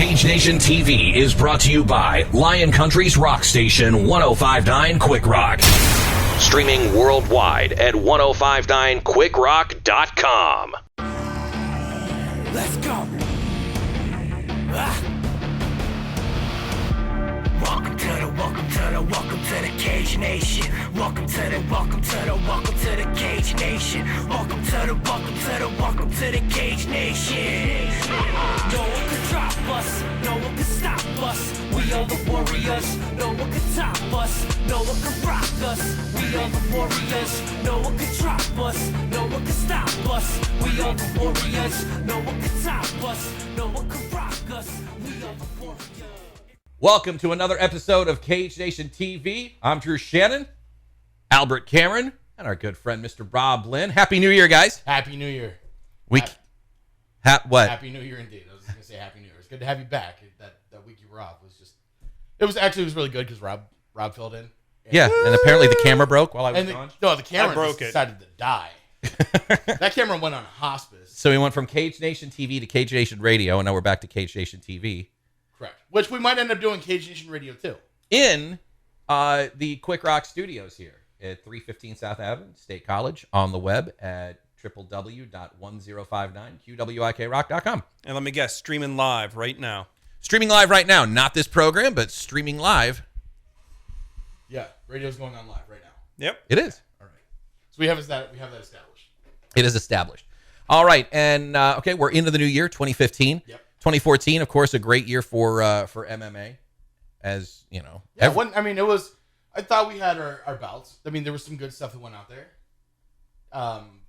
Cage Nation TV is brought to you by Lion Country's rock station 105.9 Quick Rock. Streaming worldwide at 1059quickrock.com. Let's go. Welcome to the Cage Nation. Welcome to the Cage Nation. Welcome to the Cage Nation. No one can drop us, no one can stop us. We are the warriors, no one can top us, no one can rock us. We are the warriors, no one can drop us, no one can stop us. We are the warriors, no one can top us, no one can rock us. We are the warriors. Welcome to another episode of Cage Nation TV. I'm Drew Shannon, Albert Cameron, and our good friend Mr. Rob Lynn. Happy New Year, guys. Happy New Year. What? Happy New Year indeed. I was going to say Happy New Year. It's good to have you back. That week you were off was just... It was really good because Rob filled in. Yeah, and apparently the camera broke while I was gone. No, the camera broke decided to die. That camera went on hospice. So we went from Cage Nation TV to Cage Nation Radio, and now we're back to Cage Nation TV. Correct. Which we might end up doing Cage Nation Radio too. In the Quick Rock Studios here at 315 South Avenue, State College, on the web at www.1059qwikrock.com. And let me guess, streaming live right now. Streaming live right now. Not this program, but streaming live. Yeah, radio's going on live right now. Yep. It is. All right. So we have that established. It is established. All right, and okay, we're into the new year, 2015. Yep. 2014, of course, a great year for MMA, as you know. Yeah, it was. I thought we had our bouts. I mean, there was some good stuff that went out there.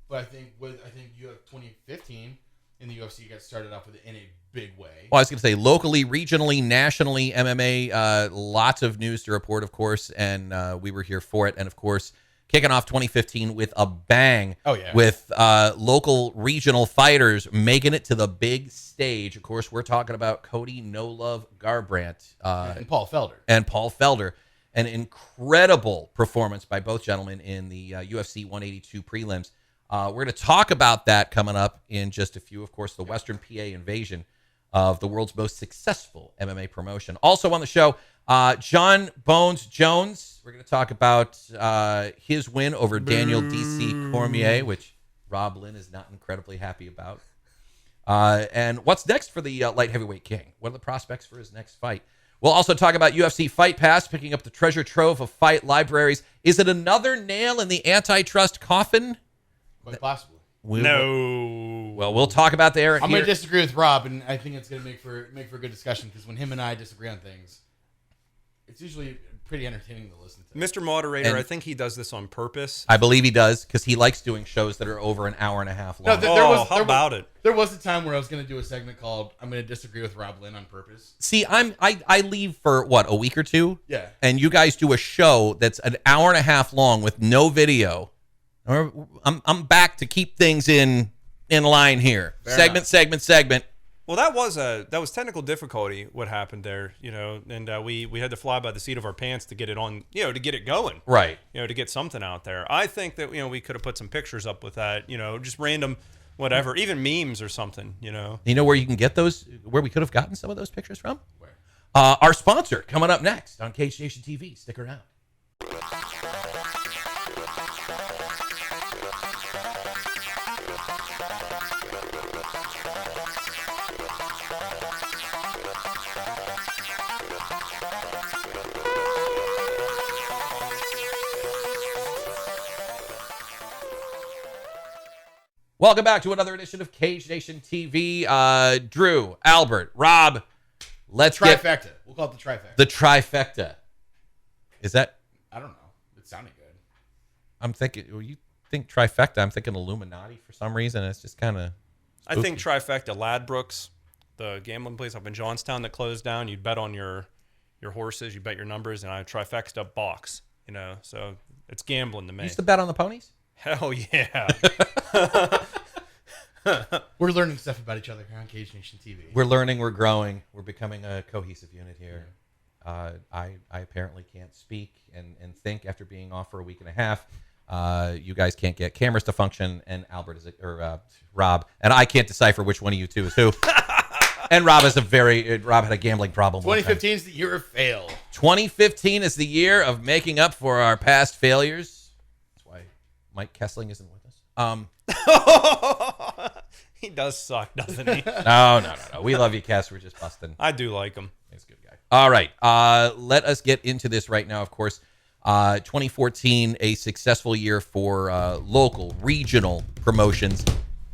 But I think 2015 in the UFC got started off in a big way. Well, I was going to say locally, regionally, nationally, MMA. Lots of news to report, of course, and we were here for it. And of course, kicking off 2015 with a bang. Oh, yeah. With local regional fighters making it to the big stage. Of course, we're talking about Cody No Love Garbrandt And Paul Felder. An incredible performance by both gentlemen in the UFC 182 prelims. We're going to talk about that coming up in just a few. Of course, the Western PA invasion of the world's most successful MMA promotion. Also on the show, John Bones Jones. We're going to talk about his win over Daniel D.C. Cormier, which Rob Lynn is not incredibly happy about. And what's next for the light heavyweight king? What are the prospects for his next fight? We'll also talk about UFC Fight Pass, picking up the treasure trove of fight libraries. Is it another nail in the antitrust coffin? Quite possibly. No. Well, we'll talk about there. I'm going to disagree with Rob, and I think it's going to make for a good discussion, because when him and I disagree on things, it's usually pretty entertaining to listen to. Mr. Moderator, And I think he does this on purpose. I believe he does, because he likes doing shows that are over an hour and a half long. How about it? There was a time where I was going to do a segment called "I'm going to disagree with Rob Lynn on purpose." See, I leave for a week or two. Yeah. And you guys do a show that's an hour and a half long with no video. I'm back to keep things in line here. Fair Segment. Well, that was technical difficulty. What happened there, and we had to fly by the seat of our pants to get it on, to get it going, Right. To get something out there. I think that we could have put some pictures up with that, just random, whatever, even memes or something, You know where you can get those? Where we could have gotten some of those pictures from? Where? Our sponsor coming up next on Cage Nation TV. Stick around. Welcome back to another edition of Cage Nation TV. Drew, Albert, Rob, let's get Trifecta. We'll call it the trifecta. the trifecta. Is that? I don't know. It sounded good. I'm thinking. Well, you think trifecta? I'm thinking Illuminati for some reason. It's just kind of. I think trifecta, Ladbrokes, the gambling place up in Johnstown that closed down. You'd bet on your horses, you bet your numbers, and I trifecta box. So it's gambling to me. You used to bet on the ponies? Hell yeah. We're learning stuff about each other here on Cage Nation TV. We're learning. We're growing. We're becoming a cohesive unit here. I apparently can't speak and think after being off for a week and a half. You guys can't get cameras to function, and Albert is Rob, and I can't decipher which one of you two is who. And Rob had a gambling problem. 2015 is the year of fail. 2015 is the year of making up for our past failures. That's why Mike Kessling isn't with us. He does suck, doesn't he? No. We love you, Kess. We're just busting. I do like him. He's a good guy. All right. Let us get into this right now. Of course, 2014, a successful year for local, regional promotions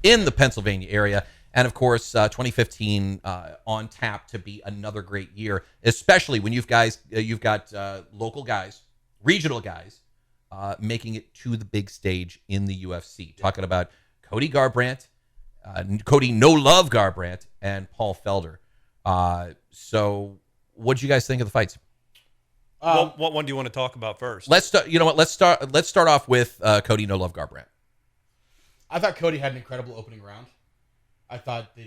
in the Pennsylvania area. And of course, 2015 on tap to be another great year, especially when you've got local guys, regional guys, making it to the big stage in the UFC. Talking about Cody Garbrandt, Cody No Love Garbrandt, and Paul Felder. So, what did you guys think of the fights? What one do you want to talk about first? Let's start. You know what? Let's start off with Cody No Love Garbrandt. I thought Cody had an incredible opening round. I thought that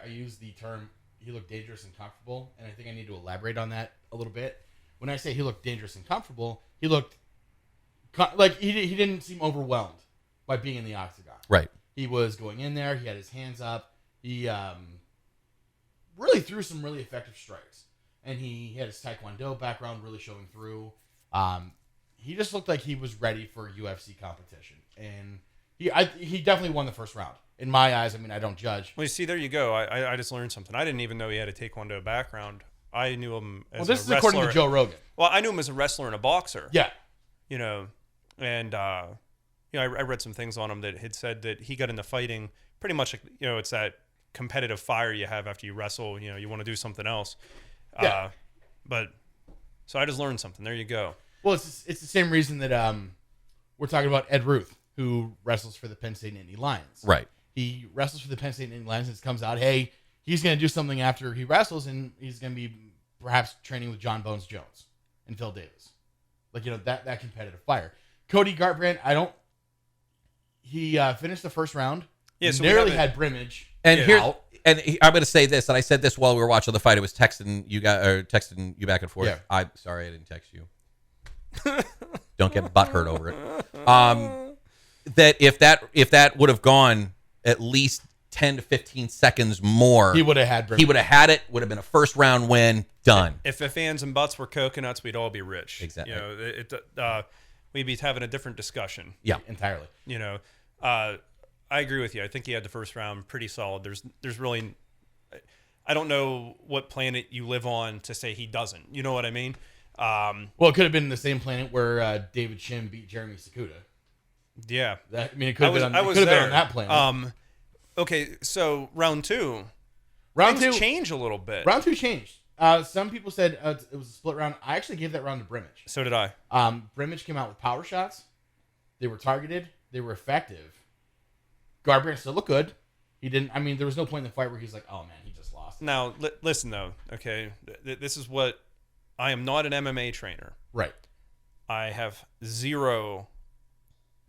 I used the term, he looked dangerous and comfortable, and I think I need to elaborate on that a little bit. When I say he looked dangerous and comfortable, he looked like he didn't seem overwhelmed by being in the octagon. Right. He was going in there. He had his hands up. He really threw some really effective strikes, and he had his Taekwondo background really showing through. He just looked like he was ready for UFC competition, and he definitely won the first round. In my eyes, I mean, I don't judge. Well, you see, there you go. I just learned something. I didn't even know he had a Taekwondo background. I knew him as This a is wrestler. according to Joe Rogan. Well, I knew him as a wrestler and a boxer. Yeah. And I read some things on him that had said that he got into fighting pretty much like, it's that competitive fire you have after you wrestle. You want to do something else. Yeah. So I just learned something. There you go. Well, it's the same reason that we're talking about Ed Ruth, who wrestles for the Penn State Indy Lions. Right. He wrestles for the Penn State Indy Lions, and it comes out, hey, he's going to do something after he wrestles, and he's going to be perhaps training with John Bones Jones and Phil Davis. Like, that competitive fire. Cody Garbrandt, he finished the first round. Yeah, so nearly had Brimage out. I'm going to say this, and I said this while we were watching the fight. It was texting you back and forth. Yeah. I'm sorry I didn't text you. Don't get butthurt over it. That if that would have gone at least 10 to 15 seconds more, He would have had Brimage. He would have had it. Would have been a first round win. Done. If fans and butts were coconuts, we'd all be rich. Exactly. We'd be having a different discussion. Yeah. Entirely. I agree with you. I think he had the first round pretty solid. There's really, I don't know what planet you live on to say he doesn't. You know what I mean? Well, it could have been the same planet where David Shim beat Jeremy Sakuda. Yeah. It could have been on that planet. Okay, so round two. Round Things two change a little bit. Round two changed. Some people said it was a split round. I actually gave that round to Brimage. So did I. Brimage came out with power shots. They were targeted. They were effective. Garbrandt still looked good. He didn't. I mean, there was no point in the fight where he's like, "Oh man, he just lost." Now, listen though. Okay, this is what I am not an MMA trainer. Right. I have zero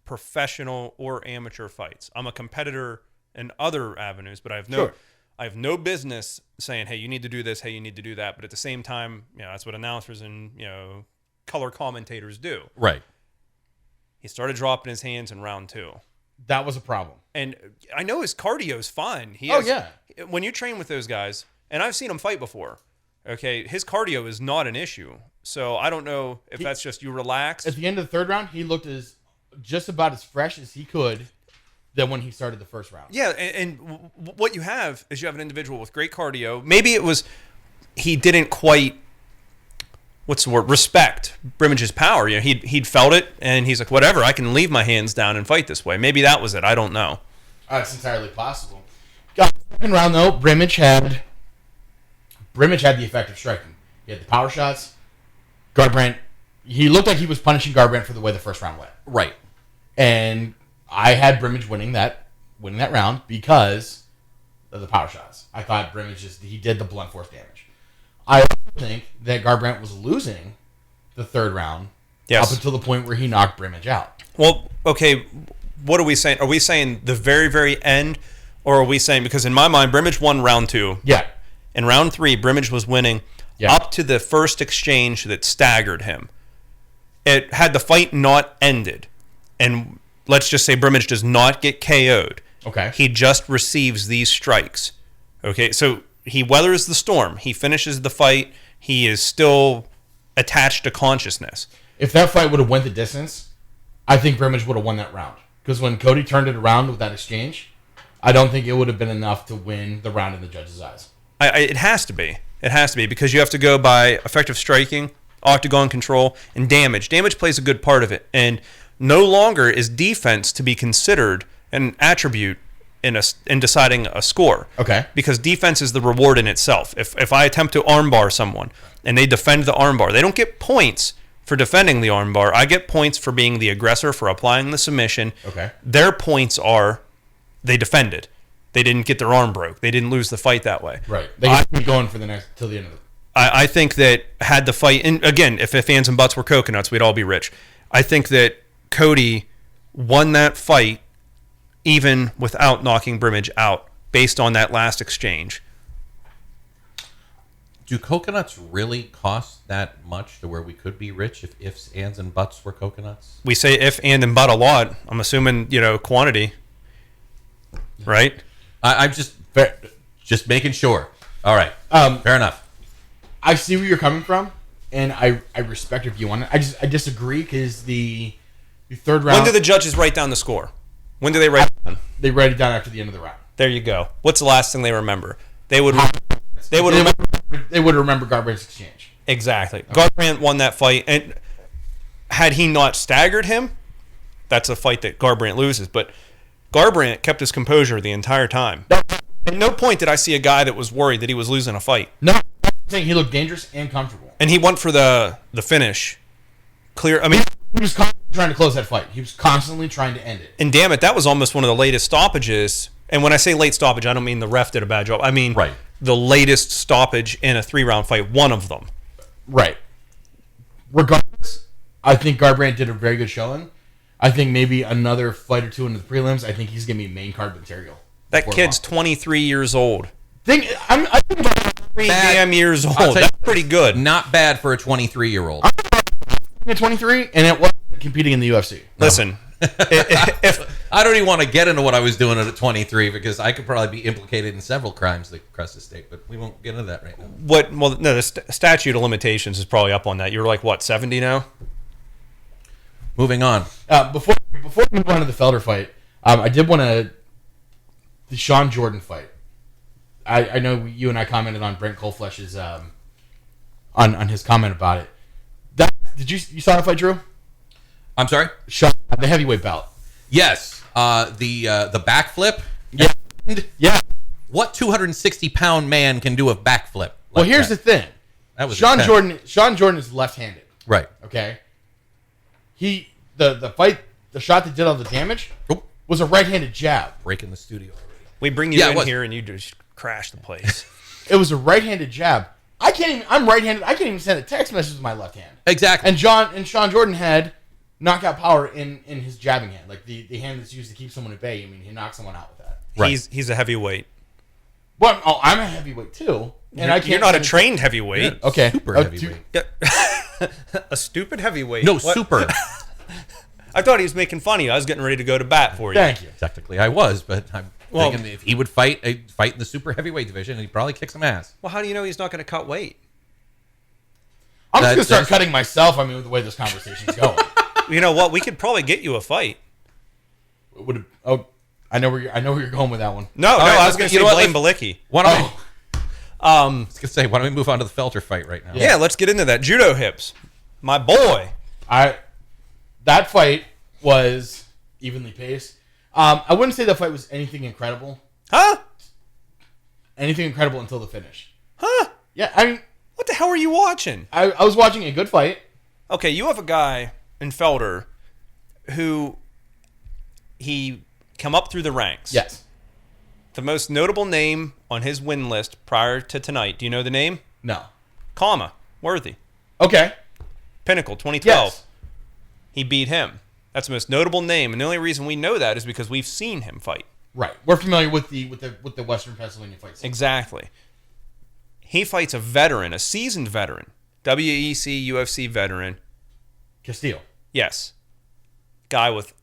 professional or amateur fights. I'm a competitor in other avenues, but I have no business saying, "Hey, you need to do this. Hey, you need to do that." But at the same time, that's what announcers and color commentators do. Right. He started dropping his hands in round two. That was a problem. And I know his cardio is fine. When you train with those guys, and I've seen him fight before, okay, his cardio is not an issue. So I don't know if that's just you relaxed. At the end of the third round, he looked just about as fresh as he could than when he started the first round. Yeah, and what you have is you have an individual with great cardio. Maybe it was he didn't quite, respect Brimage's power. He'd felt it, and he's like, whatever, I can leave my hands down and fight this way. Maybe that was it. I don't know. It's entirely possible. Second round, though, Brimage had the effective striking. He had the power shots. Garbrandt, he looked like he was punishing Garbrandt for the way the first round went. Right. And I had Brimage winning that round because of the power shots. I thought Brimage he did the blunt force damage. I also think that Garbrandt was losing the third round up until the point where he knocked Brimage out. Well, okay, what are we saying? Are we saying the very, very end, or are we saying, because in my mind, Brimage won round two. Yeah. In round three, Brimage was winning up to the first exchange that staggered him. Had the fight not ended, and let's just say Brimage does not get KO'd. Okay. He just receives these strikes. Okay, so he weathers the storm. He finishes the fight. He is still attached to consciousness. If that fight would have went the distance, I think Brimage would have won that round. Because when Cody turned it around with that exchange, I don't think it would have been enough to win the round in the judges' eyes. It has to be. It has to be because you have to go by effective striking, octagon control, and damage. Damage plays a good part of it. And no longer is defense to be considered an attribute in deciding a score. Okay. Because defense is the reward in itself. If I attempt to armbar someone and they defend the armbar, they don't get points for defending the armbar. I get points for being the aggressor, for applying the submission. Okay. Their points are they defended. They didn't get their arm broke. They didn't lose the fight that way. Right. They can keep going for the next till the end of it. I think that had the fight, and again, if fans and butts were coconuts, we'd all be rich. I think that Cody won that fight even without knocking Brimage out based on that last exchange. Do coconuts really cost that much to where we could be rich if ifs, ands, and buts were coconuts? We say if, and but a lot. I'm assuming, quantity. Right? I'm just making sure. All right. Fair enough. I see where you're coming from, and I respect your view on it. I disagree because the third round. When do the judges write down the score? When do they write it down? They write it down after the end of the round. There you go. What's the last thing they remember? They would remember Garbrandt's exchange. Exactly. Okay. Garbrandt won that fight, and had he not staggered him, that's a fight that Garbrandt loses. But Garbrandt kept his composure the entire time. At no point did I see a guy that was worried that he was losing a fight. No, I'm saying he looked dangerous and comfortable. And he went for the finish. Clear. I mean, he was constantly trying to close that fight. He was constantly trying to end it. And damn it, that was almost one of the latest stoppages. And when I say late stoppage, I don't mean the ref did a bad job. I mean the latest stoppage in a 3-round fight, one of them. Right. Regardless, I think Garbrandt did a very good showing. I think maybe another fight or two into the prelims, I think he's going to be main card material. That kid's 23 years old. I think about 3 damn years old. That's pretty good. Not bad for a 23-year-old. I'm 23, and it wasn't competing in the UFC. Listen, if I don't even want to get into what I was doing at 23 because I could probably be implicated in several crimes across the state, but we won't get into that right now. The statute of limitations is probably up on that. You're like, what, 70 now? Moving on. Before we move on to the Felder fight, I did want to... The Sean Jordan fight. I know you and I commented on Brent Coleflesh's on his comment about it. You saw that fight, Drew? I'm sorry? Sean, the heavyweight bout. Yes. The backflip. Yeah. Yeah. What 260-pound man can do a backflip? Well, here's the thing. That was Sean intense. Jordan is left-handed. Right. Okay. The shot that did all the damage was a right-handed jab. Breaking the studio already. We bring you in here and you just crash the place. It was a right-handed jab. I'm right-handed. I can't even send a text message with my left hand. Exactly. And Sean Jordan had knockout power in his jabbing hand, like the hand that's used to keep someone at bay. I mean, he knocks someone out with that. Right. He's a heavyweight. Well, I'm a heavyweight too, and you're not a trained heavyweight. Yeah, okay, super heavyweight. A stupid heavyweight. No, what? super. I thought he was making fun of you. I was getting ready to go to bat for you. Thank you. Technically, I was, but I'm thinking if he would fight in the super heavyweight division, he'd probably kick some ass. Well, how do you know he's not going to cut weight? I'm just going to start cutting myself. I mean, with the way this conversation's going. You know what? We could probably get you a fight. I know where you're going with that one. No, I was going to say blame Balicki. I was going to say, why don't we move on to the Felder fight right now? Yeah, let's get into that. Judo hips. My boy. That fight was evenly paced. I wouldn't say the fight was anything incredible. Huh? Anything incredible until the finish. Huh? Yeah, I mean... What the hell are you watching? I was watching a good fight. Okay, you have a guy in Felder who he come up through the ranks. Yes. The most notable name on his win list prior to tonight. Do you know the name? No. Comma. Worthy. Okay. Pinnacle, 2012. Yes. He beat him. That's the most notable name, and the only reason we know that is because we've seen him fight. Right. We're familiar with the Western Pennsylvania fight scene. Exactly. He fights a veteran, a seasoned veteran, WEC, UFC veteran. Castillo. Yes. Guy with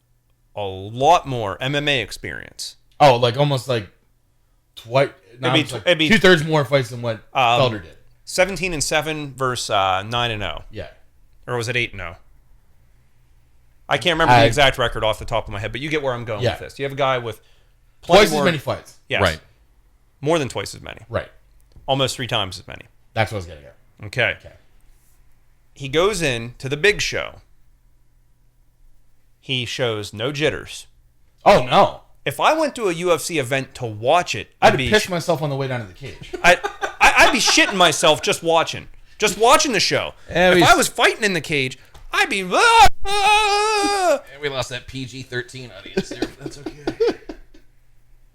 a lot more MMA experience. Oh, like almost like it'd be 2/3 more fights than what Felder did. 17-7 versus 9-0. Yeah. Or was it 8-0? I can't remember the exact record off the top of my head, but you get where I'm going with this. You have a guy with Twice as many fights. Yes. Right. More than twice as many. Right. Almost 3 times as many. That's what I was getting at. Okay. He goes in to the big show. He shows no jitters. Oh, no. If I went to a UFC event to watch it, I'd have pissed myself on the way down to the cage. I'd be shitting myself just watching the show. If I was fighting in the cage, I'd be. And we lost that PG-13 audience there, but that's okay.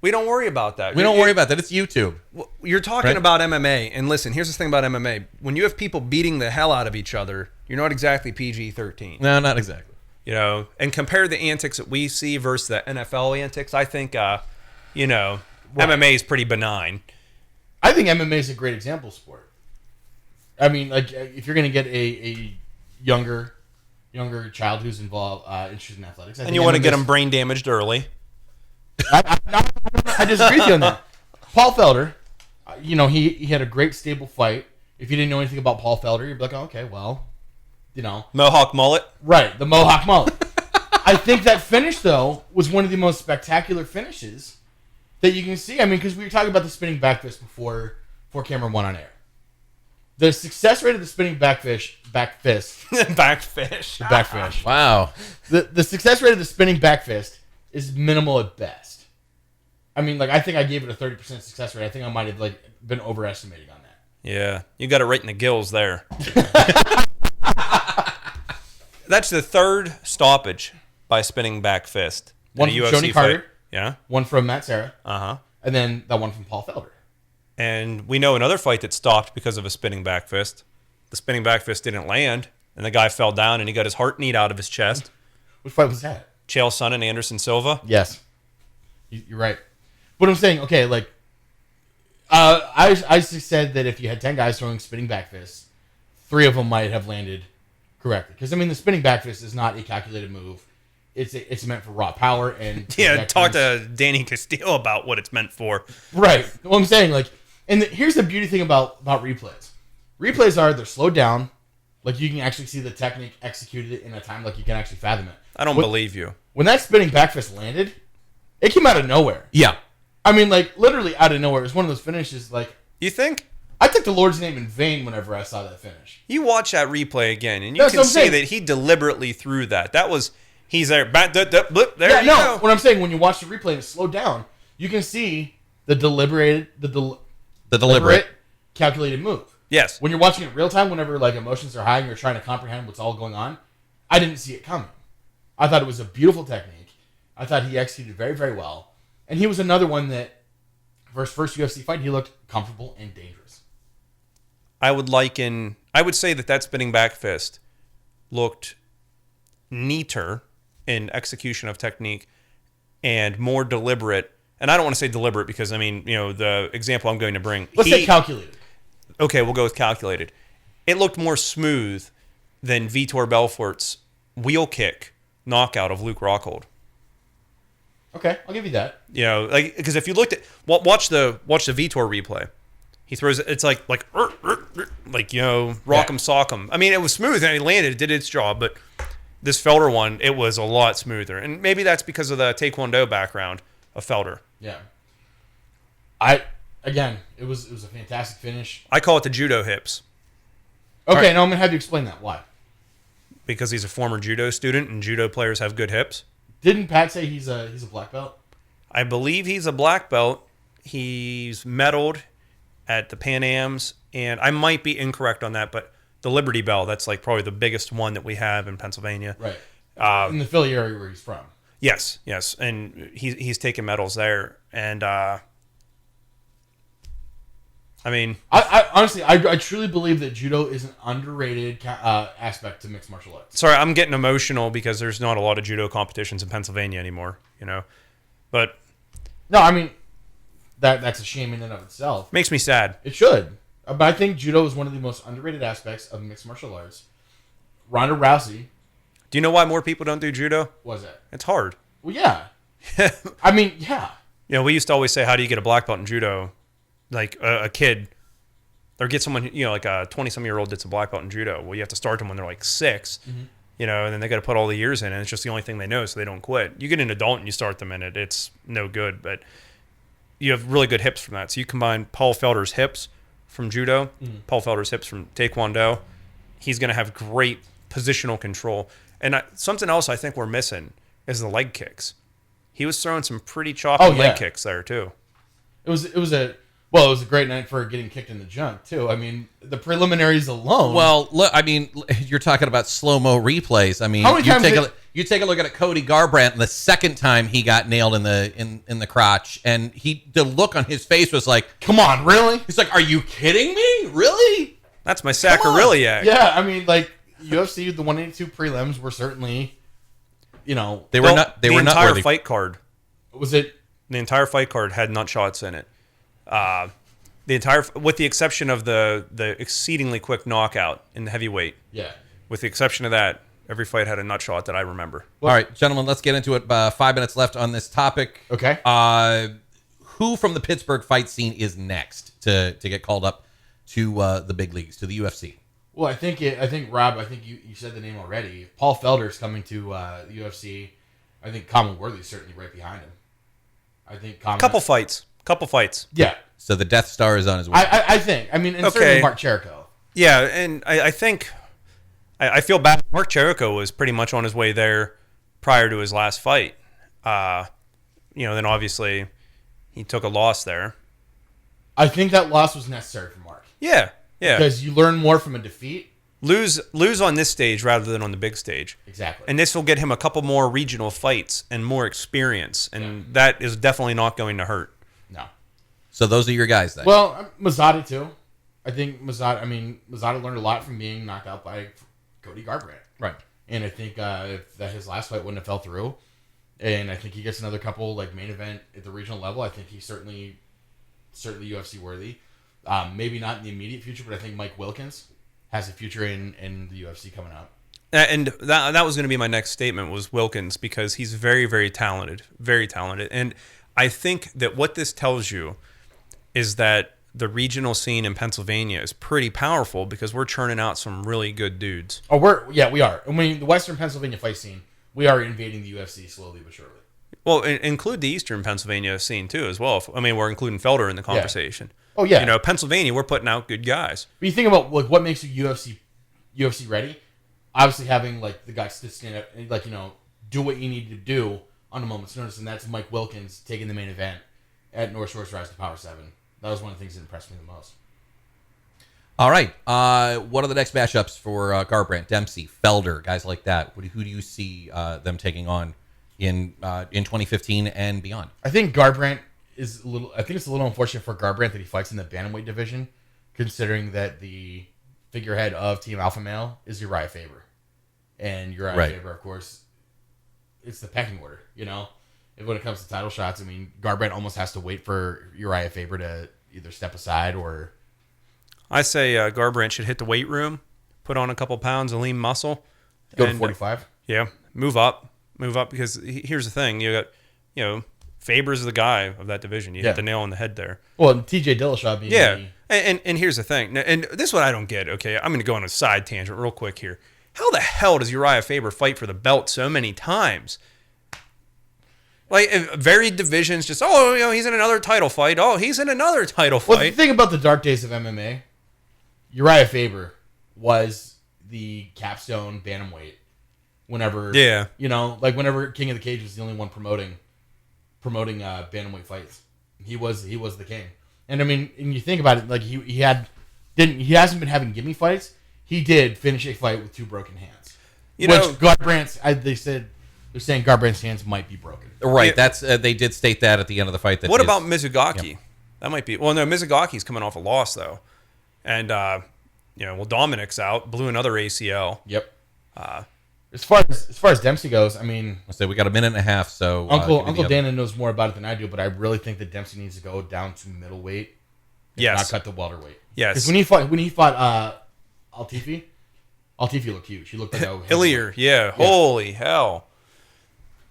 We don't worry about that. We don't worry about that. It's YouTube. You're talking about MMA, and listen, here's the thing about MMA. When you have people beating the hell out of each other, you're not exactly PG-13. No, not exactly. You know, and compare the antics that we see versus the NFL antics. I think, MMA is pretty benign. I think MMA is a great example sport. I mean, like, if you're going to get a younger child who's involved, interested in athletics, and you want to get them brain damaged early. I disagree with you on that. Paul Felder, he had a great stable fight. If you didn't know anything about Paul Felder, you'd be like, oh, okay, well, Mohawk mullet. Right, the Mohawk mullet. I think that finish, though, was one of the most spectacular finishes that you can see. I mean, because we were talking about the spinning back fist before camera went on air. The success rate of the spinning back fist. Wow. The success rate of the spinning back fist is minimal at best. I mean, like, I think I gave it a 30% success rate. I think I might have been overestimating on that. Yeah, you got it right in the gills there. That's the third stoppage by spinning back fist. One from Tony Carter. Fight. Yeah. One from Matt Serra. Uh-huh. And then that one from Paul Felder. And we know another fight that stopped because of a spinning back fist. The spinning back fist didn't land, and the guy fell down, and he got his heart kneed out of his chest. Which fight was that? Chael Sonnen and Anderson Silva. Yes. You're right. But I'm saying, okay, like, I said that if you had 10 guys throwing spinning back fists, 3 of them might have landed correctly. Because, I mean, the spinning back fist is not a calculated move. It's meant for raw power. And yeah, talk to Danny Castillo about what it's meant for. Right. Well, I'm saying, like, and here's the beauty thing about replays. Replays they're slowed down. Like, you can actually see the technique executed in a time like you can actually fathom it. I don't believe you. When that spinning back fist landed, it came out of nowhere. Yeah. I mean, like, literally out of nowhere. It was one of those finishes, like... You think? I took the Lord's name in vain whenever I saw that finish. You watch that replay again, and you can see that he deliberately threw that. That was... He's there. There you go. What I'm saying, when you watch the replay and it's slowed down, you can see the deliberate, calculated move. Yes. When you're watching it real time, whenever like emotions are high and you're trying to comprehend what's all going on, I didn't see it coming. I thought it was a beautiful technique. I thought he executed very, very well. And he was another one that, for his first UFC fight, he looked comfortable and dangerous. I would say that spinning back fist looked neater in execution of technique and more deliberate. And I don't want to say deliberate because, I mean, the example I'm going to bring. Let's say calculated. Okay, we'll go with calculated. It looked more smooth than Vitor Belfort's wheel kick knockout of Luke Rockhold. Okay, I'll give you that. Because if you looked at watch the Vitor replay, he throws it. It's like rock'em sock'em. I mean, it was smooth and he landed. It did its job, but this Felder one, it was a lot smoother, and maybe that's because of the Taekwondo background of Felder. Yeah. It was a fantastic finish. I call it the judo hips. Okay, right. Now I'm gonna have you explain that. Why? Because he's a former judo student, and judo players have good hips. Didn't Pat say he's a black belt? I believe he's a black belt. He's medaled at the Pan Ams, and I might be incorrect on that, but the Liberty Bell, that's like probably the biggest one that we have in Pennsylvania. Right. In the Philly area where he's from. Yes. And he's taken medals there. And, I mean... I honestly, I truly believe that judo is an underrated aspect to mixed martial arts. Sorry, I'm getting emotional because there's not a lot of judo competitions in Pennsylvania anymore, But... No, I mean, that's a shame in and of itself. Makes me sad. It should. But I think judo is one of the most underrated aspects of mixed martial arts. Ronda Rousey. Do you know why more people don't do judo? What's that? It's hard. Well, yeah. I mean, yeah. We used to always say, how do you get a black belt in judo? like a kid, or get someone, like a 20-some-year-old that's a black belt in judo. Well, you have to start them when they're like 6, and then they got to put all the years in, and it's just the only thing they know, so they don't quit. You get an adult and you start them in it, it's no good, but you have really good hips from that. So you combine Paul Felder's hips from judo, Paul Felder's hips from taekwondo, he's going to have great positional control. And something else I think we're missing is the leg kicks. He was throwing some pretty choppy leg kicks there too. It was a great night for getting kicked in the junk too. I mean, the preliminaries alone. Well, look, I mean, you're talking about slow-mo replays. I mean, you take a look at Cody Garbrandt, and the second time he got nailed in the crotch, and the look on his face was like, "Come on, really?" He's like, "Are you kidding me? Really?" That's my sacrilege. Yeah, I mean, like UFC, the 182 prelims were certainly, they were not. They the were not entire worthy. fight card. Was it? The entire fight card had nut shots in it. With the exception of the exceedingly quick knockout in the heavyweight. Yeah. With the exception of that, every fight had a nut shot that I remember. All right, gentlemen, let's get into it. 5 minutes left on this topic. Okay. Who from the Pittsburgh fight scene is next to get called up to the big leagues, to the UFC? Well, I think Rob, you said the name already. Paul Felder's coming to the UFC. I think Common Worthy's certainly right behind him. I think Couple fights. Yeah. So the Death Star is on his way. I think. I mean, and certainly Mark Cherico. Yeah, and I think I feel bad. Mark Cherico was pretty much on his way there prior to his last fight. Then obviously he took a loss there. I think that loss was necessary for Mark. Yeah. Because you learn more from a defeat. Lose on this stage rather than on the big stage. Exactly. And this will get him a couple more regional fights and more experience, and that is definitely not going to hurt. No. So those are your guys then. Well, Mazzata too. I think Mazzata learned a lot from being knocked out by Cody Garbrandt. Right. And I think if his last fight wouldn't have fell through, and I think he gets another couple like main event at the regional level, I think he's certainly UFC worthy. Maybe not in the immediate future, but I think Mike Wilkins has a future in the UFC coming up. And that was going to be my next statement, was Wilkins, because he's very, very talented. Very talented. And I think that what this tells you is that the regional scene in Pennsylvania is pretty powerful, because we're churning out some really good dudes. Oh, we are. I mean, the Western Pennsylvania fight scene, we are invading the UFC slowly but surely. Well, include the Eastern Pennsylvania scene too, as well. We're including Felder in the conversation. Yeah. Oh yeah. Pennsylvania, we're putting out good guys. But you think about like what makes you UFC ready? Obviously having like the guys to stand up and do what you need to do on a moment's notice, and that's Mike Wilkins taking the main event at North Shores Rise to Power 7. That was one of the things that impressed me the most. All right. What are the next matchups for Garbrandt, Dempsey, Felder, guys like that? Who do you see them taking on in 2015 and beyond? I think Garbrandt is it's a little unfortunate for Garbrandt that he fights in the bantamweight division, considering that the figurehead of Team Alpha Male is Uriah Faber, and Uriah Faber, of course, it's the pecking order. When it comes to title shots, I mean, Garbrandt almost has to wait for Uriah Faber to either step aside or. I say Garbrandt should hit the weight room, put on a couple pounds of lean muscle, go to 45. Yeah, move up, because here's the thing: you got, Faber's the guy of that division. You hit the nail on the head there. Well, and TJ Dillashaw being and here's the thing, and this is what I don't get. Okay, I'm going to go on a side tangent real quick here. How the hell does Uriah Faber fight for the belt so many times? Like, varied divisions, just, he's in another title fight. Oh, he's in another title fight. Well, the thing about the dark days of MMA, Uriah Faber was the capstone bantamweight. Whenever, whenever King of the Cage was the only one promoting bantamweight fights, he was the king. And I mean, and you think about it, like he hasn't been having gimme fights. He did finish a fight with 2 broken hands. Garbrandt's, they're saying Garbrandt's hands might be broken. Right. Yeah. That's they did state that at the end of the fight. What about Mizugaki? Yep. That might be. Well, no, Mizugaki's coming off a loss though, and Dominic's out, blew another ACL. Yep. As far as Dempsey goes, I mean, we got a minute and a half. So Uncle Dana knows more about it than I do, but I really think that Dempsey needs to go down to middleweight. Yes. Not cut to welterweight. Yes. Because when he fought Altifi looked huge. He looked like Hillier. Yeah. Holy hell.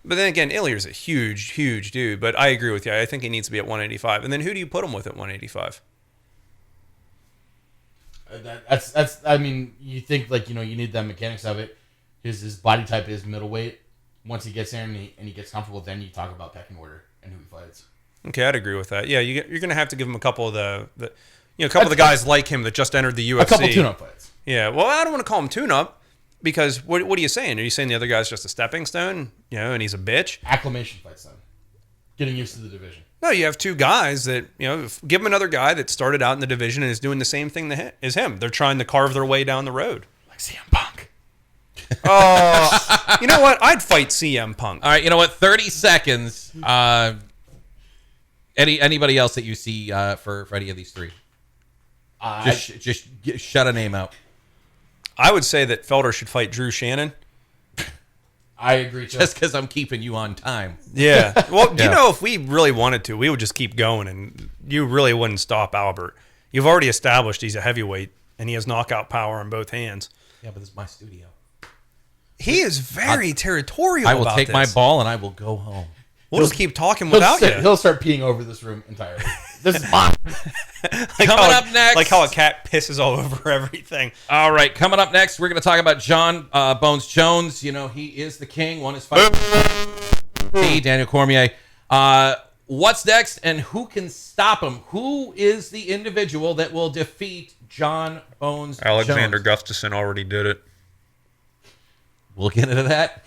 But then again, Illier's a huge, huge dude. But I agree with you. I think he needs to be at 185. And then who do you put him with at 185? That's. I mean, you think like you need the mechanics of it. His body type is middleweight. Once he gets there and he gets comfortable, then you talk about pecking order and who he fights. Okay, I'd agree with that. Yeah, you're going to have to give him a couple of the couple of the guys like him that just entered the UFC. A couple tune-up fights. Yeah, well, I don't want to call him tune-up because what are you saying? Are you saying the other guy's just a stepping stone, and he's a bitch? Acclimation fights, then. Getting used to the division. No, you have two guys that, give him another guy that started out in the division and is doing the same thing as him. They're trying to carve their way down the road. Like CM Punk. You know what? I'd fight CM Punk. All right, you know what? 30 seconds. Anybody else that you see for any of these three? Just shut a name out. I would say that Felder should fight Drew Shannon. I agree, too. Just because I'm keeping you on time. Yeah. Well, if we really wanted to, we would just keep going, and you really wouldn't stop Albert. You've already established he's a heavyweight, and he has knockout power in both hands. Yeah, but this is my studio. He is very territorial I will about take this. my ball, and I will go home. We'll just keep talking without you. He'll start peeing over this room entirely. This is mine. Coming up next. Like how a cat pisses all over everything. All right, coming up next, we're going to talk about John Bones Jones. He is the king. Won his fight. Daniel Cormier. What's next, and who can stop him? Who is the individual that will defeat John Bones Alexander Jones? Gustafsson already did it. We'll get into that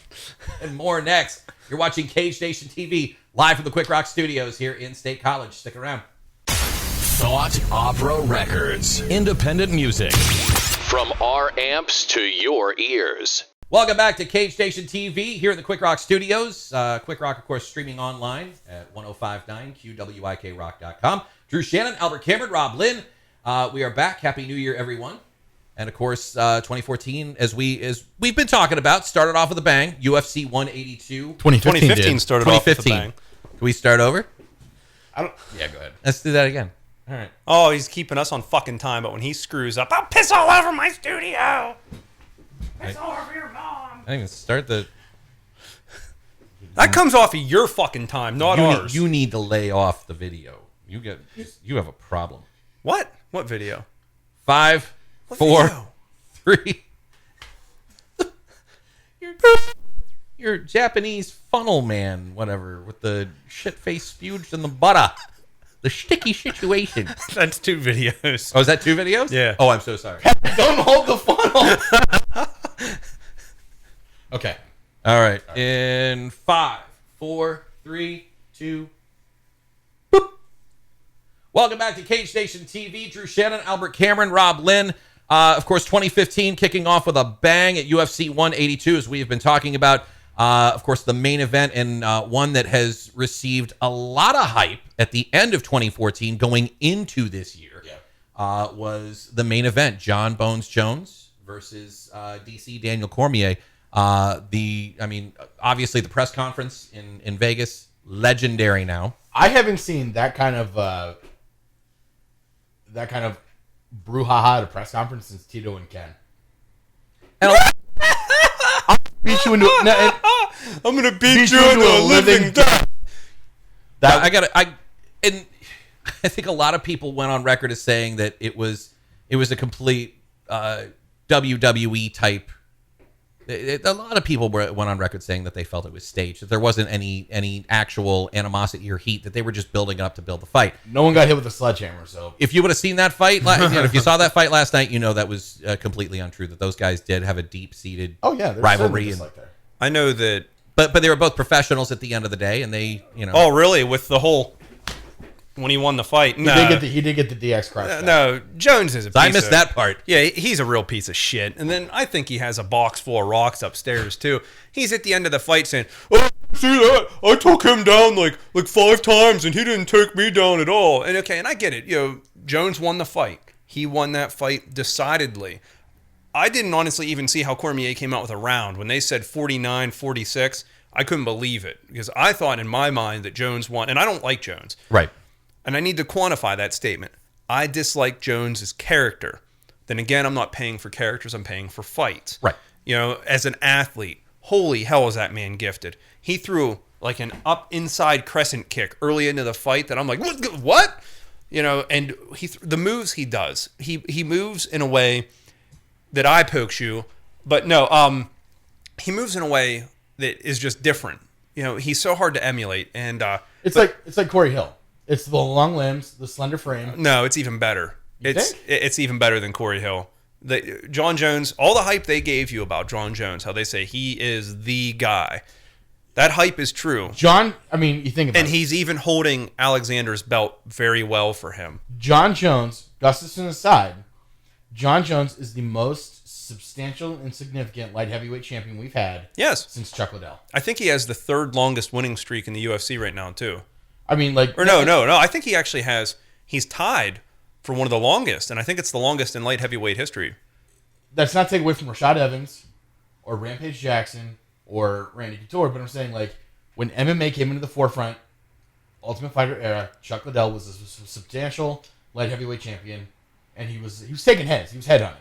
and more next. You're watching Cage Nation TV live from the Quick Rock Studios here in State College. Stick around. Thought Opera Records. Independent music. From our amps to your ears. Welcome back to Cage Station TV here in the Quick Rock Studios. Quick Rock, of course, streaming online at 1059QWIKRock.com. Drew Shannon, Albert Cameron, Rob Lynn. We are back. Happy New Year, everyone. And, of course, 2014, as we've been talking about, started off with a bang. UFC 182. 2015 started off with a 2015. bang. Can we start over? Yeah, go ahead. Let's do that again. All right. Oh, he's keeping us on fucking time, but when he screws up, I'll piss all over my studio. Piss all over your mom. I didn't even start the... That comes off of your fucking time, not ours. You need to lay off the video. You have a problem. What? What video? 5, What 4, video? 3. Your Japanese funnel man, whatever, with the shit face spuged in the butter. The sticky situation. That's 2 videos. Oh, is that 2 videos? Yeah. Oh, I'm so sorry. Don't hold the funnel. Okay. All right. In 5, 4, 3, 2. Boop. Welcome back to Cage Station TV. Drew Shannon, Albert Cameron, Rob Lynn. Of course, 2015 kicking off with a bang at UFC 182, as we have been talking about. Of course, the main event, and one that has received a lot of hype at the end of 2014 going into this year, was the main event, John Bones Jones versus DC Daniel Cormier. Obviously the press conference in Vegas, legendary now. I haven't seen that kind of brouhaha at a press conference since Tito and Ken. And Beat you into I'm gonna beat you into a living death. I think a lot of people went on record as saying that it was a complete WWE type. A lot of people went on record saying that they felt it was staged, that there wasn't any actual animosity or heat, that they were just building up to build the fight. No one got hit with a sledgehammer, so if you would have seen that fight, if you saw that fight last night, that was completely untrue. That those guys did have a deep-seated rivalry, and like that. I know that, but they were both professionals at the end of the day, and they Oh, really? With the whole when he won the fight? No, he did get the DX crush. No, Jones is a piece I missed that part. Yeah, he's a real piece of shit. And then I think he has a box full of rocks upstairs too. He's at the end of the fight saying, "Oh, see that? I took him down like 5 times, and he didn't take me down at all." And and I get it. Jones won the fight. He won that fight decidedly. I didn't honestly even see how Cormier came out with a round. When they said 49-46, I couldn't believe it, because I thought in my mind that Jones won, and I don't like Jones. Right. And I need to quantify that statement. I dislike Jones's character. Then again, I'm not paying for characters, I'm paying for fights. Right. As an athlete, holy hell is that man gifted. He threw like an up inside crescent kick early into the fight that I'm like, what? You know, and the moves he does, he moves in a way that eye pokes you, but no, he moves in a way that is just different. You know, he's so hard to emulate, and it's like Corey Hill. It's the long limbs, the slender frame. No, it's even better. Think? It's even better than Corey Hill. John Jones, all the hype they gave you about John Jones, how they say he is the guy. That hype is true. I mean, you think about it. And he's even holding Alexander's belt very well for him. John Jones, Gustafsson aside, John Jones is the most substantial and significant light heavyweight champion we've had since Chuck Liddell. I think he has the third longest winning streak in the UFC right now, too. I mean, like... Or no. I think he actually has... He's tied for one of the longest, and I think it's the longest in light heavyweight history. That's not taken away from Rashad Evans or Rampage Jackson or Randy Couture, but I'm saying, like, when MMA came into the forefront, Ultimate Fighter era, Chuck Liddell was a substantial light heavyweight champion, and he was taking heads. He was headhunting.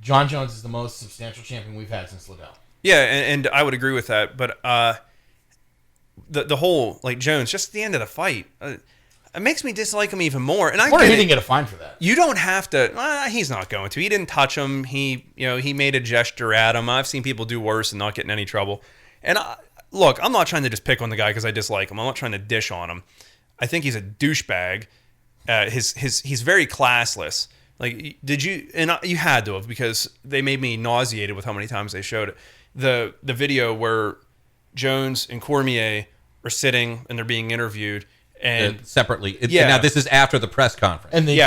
John Jones is the most substantial champion we've had since Liddell. Yeah, and I would agree with that, but the whole, like, Jones, just at the end of the fight, it makes me dislike him even more. And he didn't get a fine for that. You don't have to. He's not going to. He didn't touch him. He made a gesture at him. I've seen people do worse and not get in any trouble. And look, I'm not trying to just pick on the guy because I dislike him. I'm not trying to dish on him. I think he's a douchebag. He's very classless. Like, did you? And you had to have, because they made me nauseated with how many times they showed it. The video where Jones and Cormier are sitting and they're being interviewed. And separately, now this is after the press conference. And then,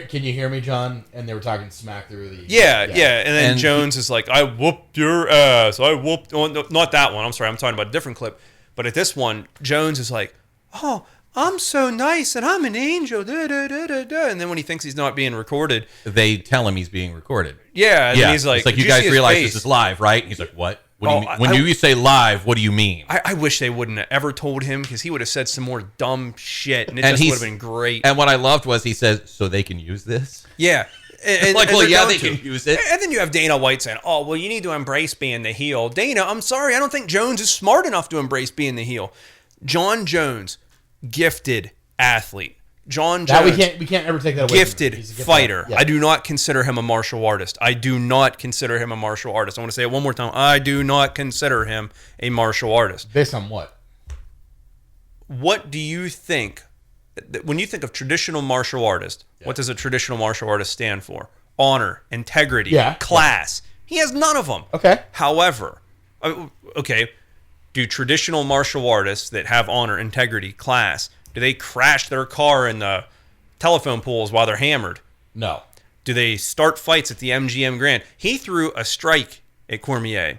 can you hear me, John? And they were talking smack through the And then Jones is like, "I whooped your ass. I whooped." Oh, no, not that one. I'm sorry. I'm talking about a different clip. But at this one, Jones is like, "Oh, I'm so nice and I'm an angel." Da, da, da, da, da. And then when he thinks he's not being recorded, they tell him he's being recorded. Yeah, and he's like, it's like, you guys realize this is live, right? And he's like, what? What do you mean? When you say live, what do you mean? I wish they wouldn't have ever told him, because he would have said some more dumb shit, and it just would have been great. And what I loved was he says, so they can use this? Yeah. And, like, well, yeah, they can use it. And then you have Dana White saying, oh, well, you need to embrace being the heel. Dana, I'm sorry, I don't think Jones is smart enough to embrace being the heel. John Jones, gifted athlete. John Jones, we can't ever take that away. Gifted fighter. Yeah. I do not consider him a martial artist. I want to say it one more time. I do not consider him a martial artist. Based on what? What do you think, when you think of traditional martial artist, what does a traditional martial artist stand for? Honor, integrity, class. He has none of them. Okay. However, do traditional martial artists that have honor, integrity, class, do they crash their car in the telephone poles while they're hammered? No. Do they start fights at the MGM Grand? He threw a strike at Cormier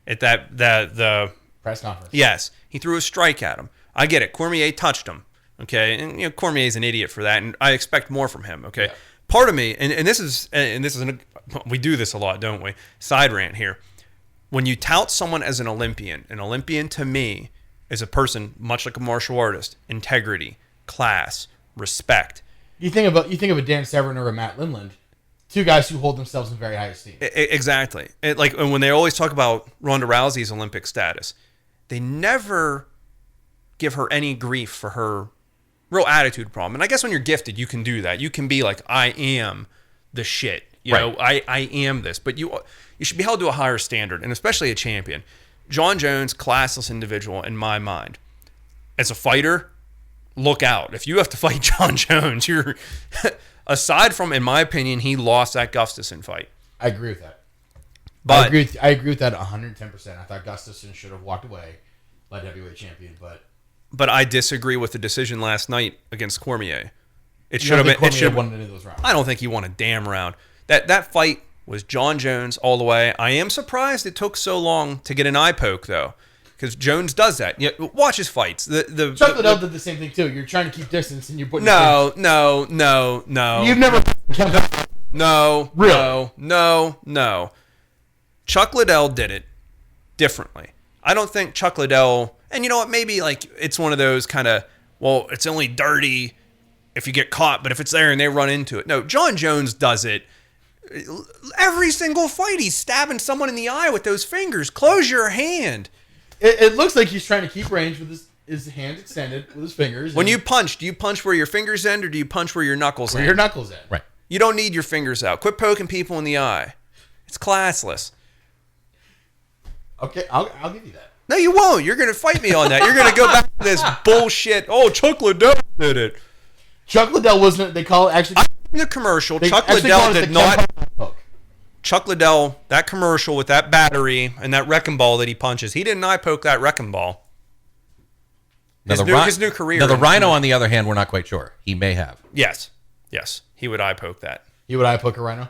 at the press conference. Yes, he threw a strike at him. I get it. Cormier touched him. Okay, and Cormier's an idiot for that, and I expect more from him. Okay, part of me, and this is we do this a lot, don't we? Side rant here. When you tout someone as an Olympian to me is a person much like a martial artist: integrity, class, respect. You think of a Dan Severn or a Matt Lindland, two guys who hold themselves in very high esteem. Exactly. And when they always talk about Ronda Rousey's Olympic status, they never give her any grief for her real attitude problem. And I guess when you're gifted, you can do that. You can be like, I am the shit. You know, I am this. But you should be held to a higher standard, and especially a champion. John Jones, classless individual in my mind. As a fighter, look out. If you have to fight John Jones, you're aside from, in my opinion, he lost that Gustafsson fight. I agree with that. But I agree with that 110%. I thought Gustafsson should have walked away, light heavyweight champion, but I disagree with the decision last night against Cormier. It should have been. Cormier should have won any of those rounds. I don't think he won a damn round. That fight was John Jones all the way. I am surprised it took so long to get an eye poke, though, because Jones does that. Watch his fights. Chuck Liddell did the same thing too. You're trying to keep distance, and you're putting. No. You've never. No. Chuck Liddell did it differently. I don't think Chuck Liddell. And you know what? Maybe like it's one of those kind of, well, it's only dirty if you get caught, but if it's there and they run into it. No, John Jones does it Every single fight, he's stabbing someone in the eye with those fingers. Close your hand. It looks like he's trying to keep range with his hand extended with his fingers. When you punch, do you punch where your fingers end or do you punch where your knuckles end? your knuckles end. Right. You don't need your fingers out. Quit poking people in the eye. It's classless. Okay, I'll give you that. No, you won't. You're going to fight me on that. You're going to go back to this bullshit. Oh, Chuck Liddell did it. Chuck Liddell wasn't. They call it actually. In the commercial, They Chuck actually Liddell call it did the not. Ken poke. Chuck Liddell, that commercial with that battery and that wrecking ball that he punches, he did not poke that wrecking ball. His new career. Now, the Rhino, on the other hand, we're not quite sure. He may have. Yes. He would eye poke that. You would eye poke a rhino?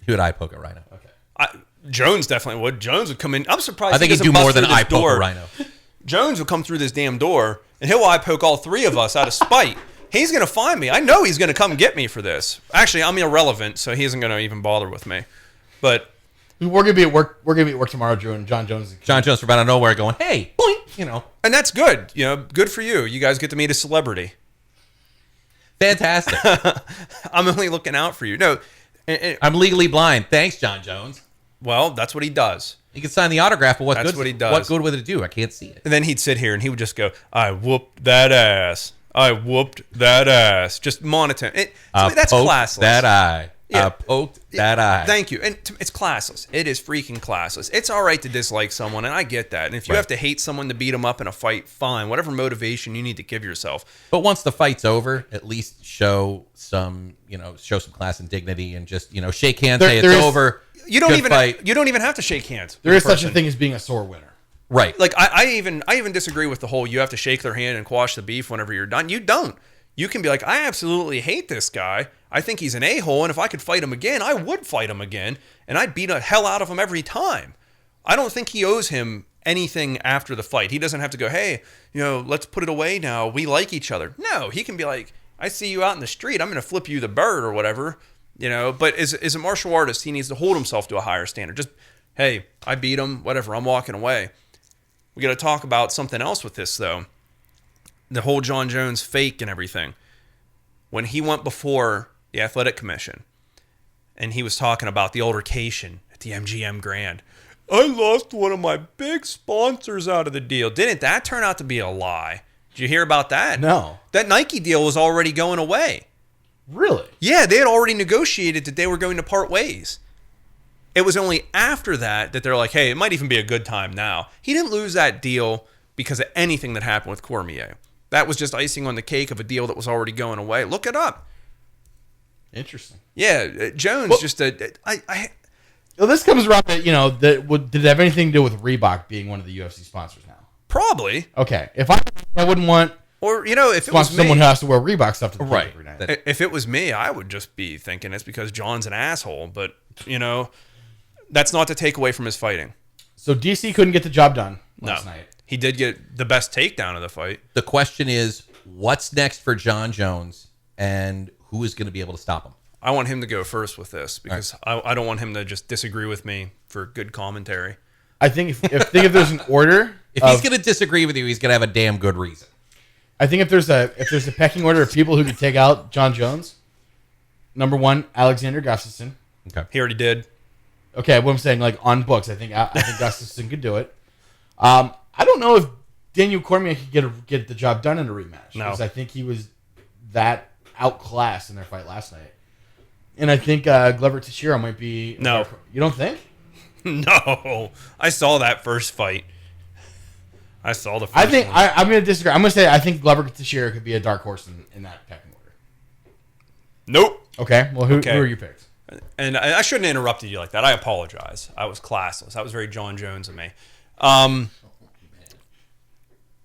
He would eye poke a Rhino. Okay. Jones definitely would. Jones would come in. I'm surprised. I think he he'd do doesn't more bust than through this eye poke door. a Rhino. Jones would come through this damn door, and he'll eye poke all three of us out of spite. He's going to find me. I know he's going to come get me for this. Actually, I'm irrelevant, so he isn't going to even bother with me. But We're gonna be at work. We're gonna be at work tomorrow, Drew, and John Jones. John Jones from out of nowhere going, hey, boink, you know. and that's good. You know, good for you. You guys get to meet a celebrity. Fantastic. I'm only looking out for you. No, I'm legally blind. Thanks, John Jones. well, that's what he does. He can sign the autograph, but That's what he does. What good would it do? I can't see it. And then he'd sit here and he would just go, I whooped that ass. I whooped that ass. Just monotone. That's Poked classless. that eye. Yeah. Poked that eye. Thank you. And it's classless. It is freaking classless. It's all right to dislike someone, and I get that. And if you Right. have to hate someone to beat them up in a fight, fine. Whatever motivation you need to give yourself. But once the fight's over, at least show some class and dignity, and just shake hands, say There it's is- over. You don't Good even fight. you don't even have to shake hands. There with is such a person. thing as being a sore winner. Right. Like I even disagree with the whole you have to shake their hand and quash the beef whenever you're done. You don't. You can be like, I absolutely hate this guy. I think he's an a-hole, and if I could fight him again, I would fight him again, and I'd beat the hell out of him every time. I don't think he owes him anything after the fight. He doesn't have to go, hey, let's put it away now. We like each other. No, he can be like, I see you out in the street. I'm going to flip you the bird or whatever. But as a martial artist, he needs to hold himself to a higher standard. Just, hey, I beat him, whatever, I'm walking away. We got to talk about something else with this, though. The whole John Jones fake and everything. When he went before the Athletic Commission and he was talking about the altercation at the MGM Grand, I lost one of my big sponsors out of the deal. Didn't that turn out to be a lie? Did you hear about that? No. That Nike deal was already going away. Really? Yeah, they had already negotiated that they were going to part ways. It was only after that they're like, hey, it might even be a good time now. He didn't lose that deal because of anything that happened with Cormier. That was just icing on the cake of a deal that was already going away. Look it up. Interesting. Yeah, Jones Well, this comes around that did it have anything to do with Reebok being one of the UFC sponsors now? probably. Okay, if I wouldn't want Or, if it was sponsor me, someone who has to wear Reebok stuff to the gym Right. every night. if it was me, I would just be thinking it's because John's an asshole. But, that's not to take away from his fighting. So DC couldn't get the job done last night. He did get the best takedown of the fight. The question is, what's next for John Jones, and who is going to be able to stop him? I want him to go first with this because I don't want him to just disagree with me for good commentary. I think if there's an order, If he's going to disagree with you, he's going to have a damn good reason. I think if there's a pecking order of people who could take out John Jones, number one, Alexander Gustafsson. Okay. He already did. Okay, what I'm saying, like on books, I think Gustafsson could do it. I don't know if Daniel Cormier could get the job done in a rematch No. because I think he was that outclassed in their fight last night, and I think Glover Teixeira might be. No. You don't think? No, I saw that first fight. I saw the first I think one. I'm going to disagree. I'm going to say I think Glover Teixeira could be a dark horse in that pecking order. Nope. Okay, well, who Okay. are you picked? And I shouldn't have interrupted you like that. I apologize. I was classless. That was very John Jones of me.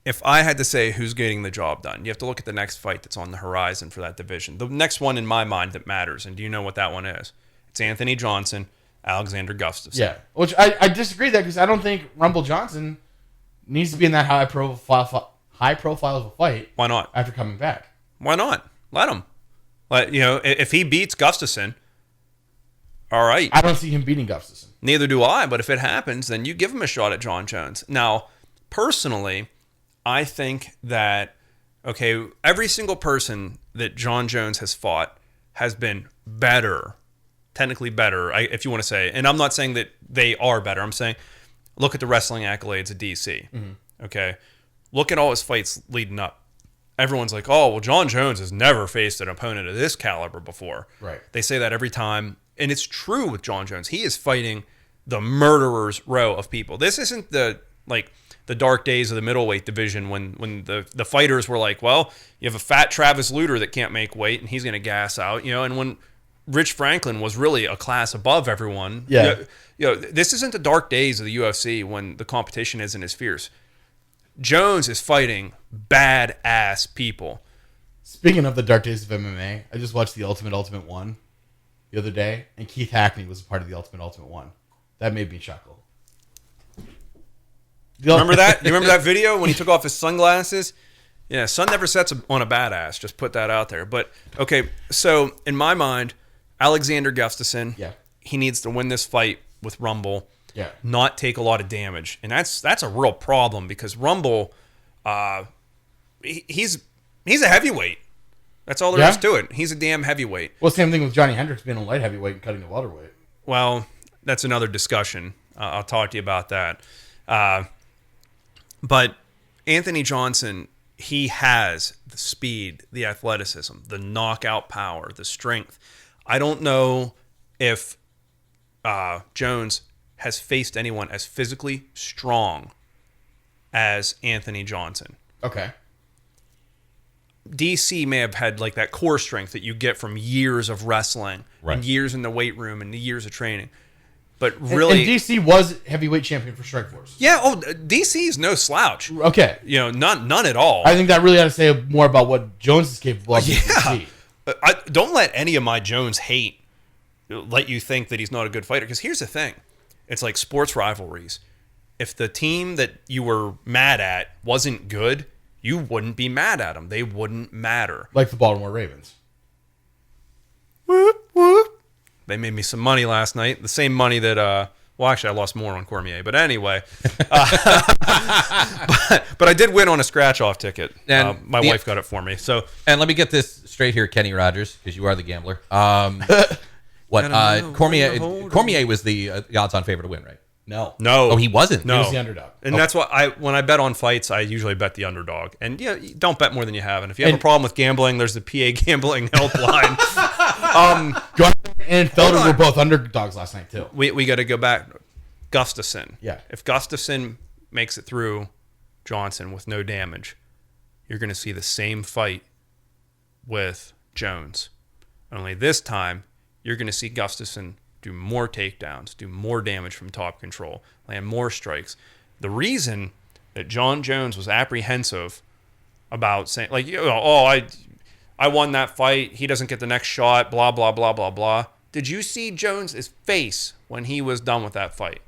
If I had to say who's getting the job done, you have to look at the next fight that's on the horizon for that division. The next one in my mind that matters, and do you know what that one is? It's Anthony Johnson, Alexander Gustafsson. Yeah, which I disagree with that because I don't think Rumble Johnson needs to be in that high profile of a fight. Why not? After coming back? Why not? Let him. If he beats Gustafsson, all right. I don't see him beating Gustafsson. Neither do I, but if it happens, then you give him a shot at John Jones. Now, personally, I think that, every single person that John Jones has fought has been better technically better, if you want to say. And I'm not saying that they are better. I'm saying look at the wrestling accolades of DC. Okay, look at all his fights leading up. Everyone's like, oh, well, John Jones has never faced an opponent of this caliber before. Right. They say that every time, and it's true with John Jones. He is fighting the murderer's row of people. This isn't the dark days of the middleweight division when the fighters were like, well, you have a fat Travis Lutter that can't make weight and he's going to gas out, and when Rich Franklin was really a class above everyone. Yeah. This isn't the dark days of the UFC when the competition isn't as fierce. Jones is fighting badass people. Speaking of the dark days of MMA, I just watched the Ultimate One the other day, and Keith Hackney was a part of the Ultimate One. That made me chuckle. Remember that? You remember that video when he took off his sunglasses? Yeah, sun never sets on a badass. Just put that out there. But, okay, so in my mind, Alexander Gustafsson, he needs to win this fight with Rumble, not take a lot of damage. And that's a real problem because Rumble, he's a heavyweight. That's all there is to it. He's a damn heavyweight. Well, same thing with Johnny Hendricks being a light heavyweight and cutting the welterweight. Well, that's another discussion. I'll talk to you about that. But Anthony Johnson, he has the speed, the athleticism, the knockout power, the strength. I don't know if Jones has faced anyone as physically strong as Anthony Johnson. Okay. DC may have had like that core strength that you get from years of wrestling and years in the weight room and the years of training. But really, and DC was heavyweight champion for Strikeforce. Yeah. Oh, DC is no slouch. Okay. None at all. I think that really ought to say more about what Jones is capable of. Yeah. Don't let any of my Jones hate let you think that he's not a good fighter. Because here's the thing. It's like sports rivalries. If the team that you were mad at wasn't good, you wouldn't be mad at them. They wouldn't matter. Like the Baltimore Ravens. Whoop, whoop. They made me some money last night. The same money that, well, actually, I lost more on Cormier. But anyway. But I did win on a scratch-off ticket. And my wife got it for me. So, and let me get this straight here, Kenny Rogers, because you are the gambler. Cormier was the odds-on favorite to win, right? No. Oh, he wasn't? No. He was the underdog. And that's why when I bet on fights, I usually bet the underdog. And yeah, you don't bet more than you have. And if you have a problem with gambling, there's the PA Gambling Helpline. And Felder were both underdogs last night, too. We got to go back. Gustafsson. Yeah. If Gustafsson makes it through Johnson with no damage, you're going to see the same fight with Jones. Only this time, you're going to see Gustafsson do more takedowns, do more damage from top control, land more strikes. The reason that John Jones was apprehensive about saying, like, I won that fight, he doesn't get the next shot, blah, blah, blah, blah, blah. Did you see Jones' face when he was done with that fight?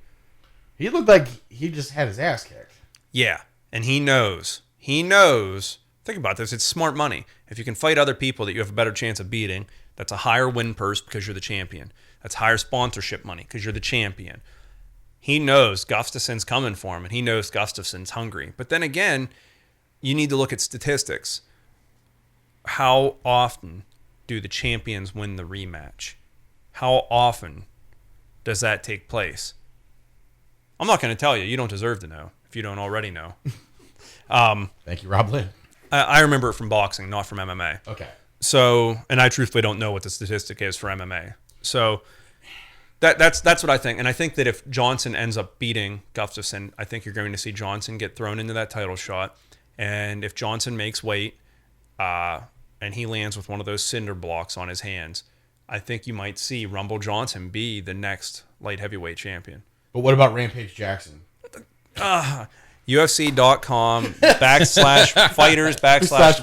He looked like he just had his ass kicked. Yeah, and he knows. Think about this. It's smart money. If you can fight other people that you have a better chance of beating, that's a higher win purse because you're the champion. That's higher sponsorship money because you're the champion. He knows Gustafsson's coming for him, and he knows Gustafsson's hungry. But then again, you need to look at statistics. How often do the champions win the rematch? How often does that take place? I'm not going to tell you. You don't deserve to know if you don't already know. Thank you, Rob Lynn. I remember it from boxing, not from MMA. Okay. So, and I truthfully don't know what the statistic is for MMA. So that's what I think. And I think that if Johnson ends up beating Gustafsson, I think you're going to see Johnson get thrown into that title shot. And if Johnson makes weight and he lands with one of those cinder blocks on his hands, I think you might see Rumble Johnson be the next light heavyweight champion. But what about Rampage Jackson? UFC.com /fighters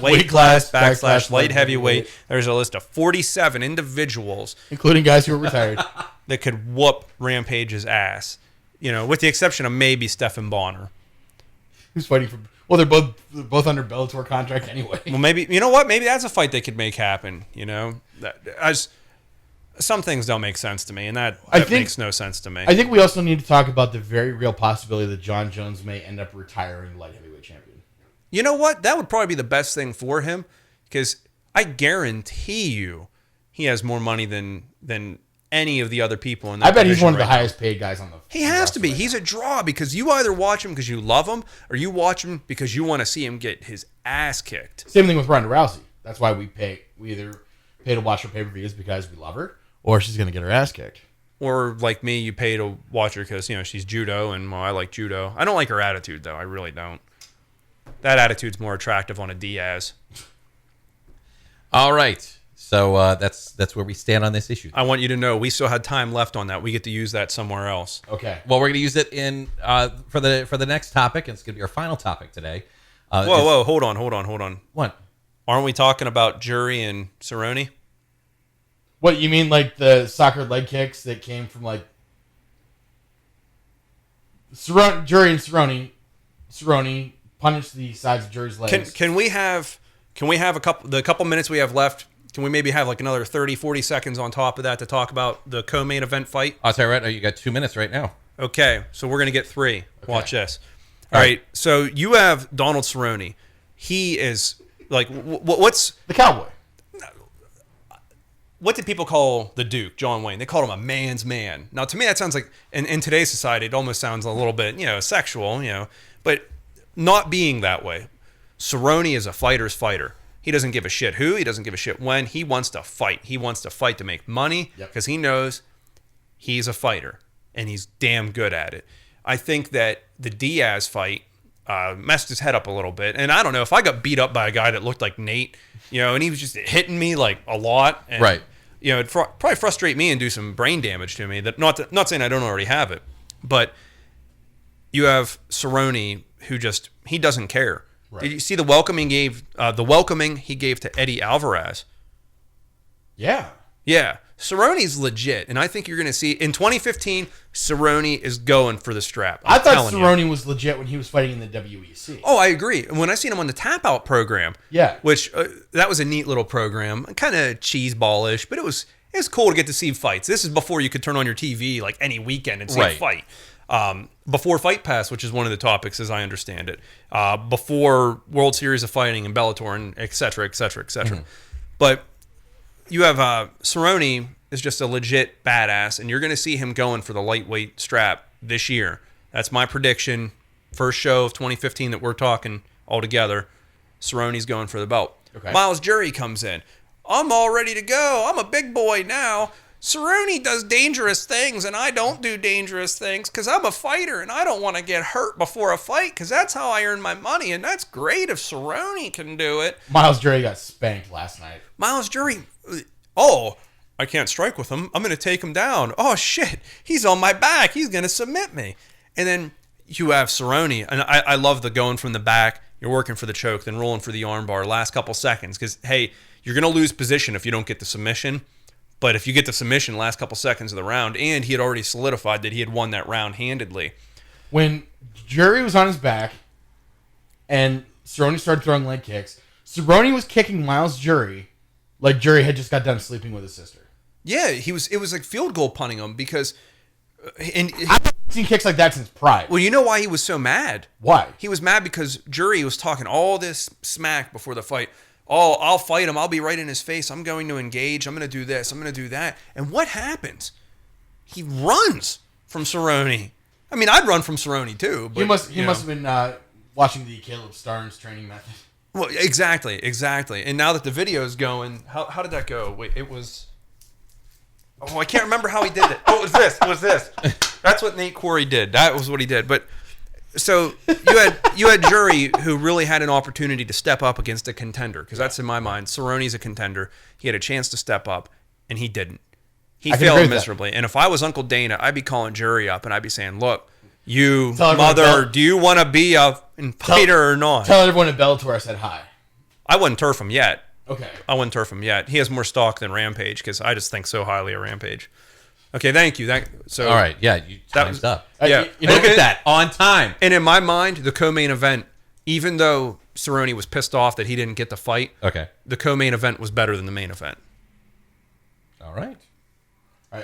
/weight class /light heavyweight. There's a list of 47 individuals, including guys who are retired, that could whoop Rampage's ass. With the exception of maybe Stephan Bonner, who's fighting for. Well, they're both under Bellator contract anyway. Well, maybe you know what? Maybe that's a fight they could make happen. Some things don't make sense to me, and that makes no sense to me. I think we also need to talk about the very real possibility that John Jones may end up retiring light heavyweight champion. You know what? That would probably be the best thing for him, because I guarantee you he has more money than any of the other people in that I bet he's division one of the right now. highest paid guys on the. He has to be. roster right He's a draw because you either watch him because you love him or you watch him because you want to see him get his ass kicked. now. Same thing with Ronda Rousey. That's why we pay. We either pay to watch her pay-per-views because we love her, or she's gonna get her ass kicked. Or like me, you pay to watch her because, she's judo and I like judo. I don't like her attitude, though. I really don't. That attitude's more attractive on a Diaz. All right. So that's where we stand on this issue. I want you to know we still had time left on that. We get to use that somewhere else. Okay. Well, we're going to use it in for the next topic, and it's going to be our final topic today. Whoa, hold on. What? Aren't we talking about Jury and Cerrone? What you mean, like the soccer leg kicks that came from like Jury and Cerrone punished the sides of Jury's legs. Can we have the couple minutes we have left? Can we maybe have like another 30, 40 seconds on top of that to talk about the co-main event fight? I'll tell you right now, you got 2 minutes right now. Okay, so we're going to get 3. Okay. Watch this. All right, so you have Donald Cerrone. He is like, what's the Cowboy? what did people call the Duke, John Wayne? They called him a man's man. Now, to me, that sounds like, in today's society, it almost sounds a little bit, sexual, but not being that way. Cerrone is a fighter's fighter. He doesn't give a shit who. He doesn't give a shit when. He wants to fight. He wants to fight to make money because he knows he's a fighter, and he's damn good at it. I think that the Diaz fight messed his head up a little bit. And I don't know, if I got beat up by a guy that looked like Nate, and he was just hitting me like a lot. And, right. It'd probably frustrate me and do some brain damage to me. That not saying I don't already have it, but you have Cerrone who he doesn't care. Right. Did you see the welcoming he gave to Eddie Alvarez? Yeah. Yeah. Cerrone's legit, and I think you're going to see in 2015, Cerrone is going for the strap. I thought Cerrone was legit when he was fighting in the WEC. Oh, I agree. And when I seen him on the Tap Out program, which that was a neat little program, kind of cheeseballish, but it was cool to get to see fights. This is before you could turn on your TV like any weekend and see a fight. Before Fight Pass, which is one of the topics as I understand it, before World Series of Fighting and Bellator and et cetera, et cetera, et cetera. Mm-hmm. But you have Cerrone is just a legit badass, and you're going to see him going for the lightweight strap this year. That's my prediction. First show of 2015 that we're talking all together. Cerrone's going for the belt. Okay. Miles Jury comes in. I'm all ready to go. I'm a big boy now. Cerrone does dangerous things, and I don't do dangerous things because I'm a fighter, and I don't want to get hurt before a fight because that's how I earn my money, and that's great if Cerrone can do it. Miles Jury got spanked last night. Miles Jury, I can't strike with him. I'm going to take him down. Oh, shit, he's on my back. He's going to submit me. And then you have Cerrone, and I love the going from the back. You're working for the choke, then rolling for the armbar last couple seconds because, hey, you're going to lose position if you don't get the submission. But if you get the submission last couple seconds of the round, and he had already solidified that he had won that round handedly. When Jury was on his back and Cerrone started throwing leg kicks, Cerrone was kicking Miles Jury like Jury had just got done sleeping with his sister. Yeah, it was like field goal punting him because... I haven't seen kicks like that since Pride. Well, you know why he was so mad? Why? He was mad because Jury was talking all this smack before the fight. Oh, I'll fight him. I'll be right in his face. I'm going to engage. I'm going to do this. I'm going to do that. And what happens? He runs from Cerrone. I mean, I'd run from Cerrone too. But, he must have been watching the Caleb Starnes training method. Well, exactly. And now that the video is going, how did that go? Wait, it was... Oh, I can't remember how he did it. Oh, it was this. That's what Nate Quarry did. That was what he did. But... So you had Jury who really had an opportunity to step up against a contender because that's in my mind. Cerrone's a contender. He had a chance to step up, and he didn't. He failed miserably. And if I was Uncle Dana, I'd be calling Jury up and I'd be saying, "Look, you mother, do you want to be a fighter or not?" Tell everyone at Bellator I said hi. I wouldn't turf him yet. Okay. I wouldn't turf him yet. He has more stock than Rampage because I just think so highly of Rampage. Okay, thank you. So all right, yeah, time's up. Yeah, look at that on time. And in my mind, the co-main event, even though Cerrone was pissed off that he didn't get the fight, the co-main event was better than the main event. All right,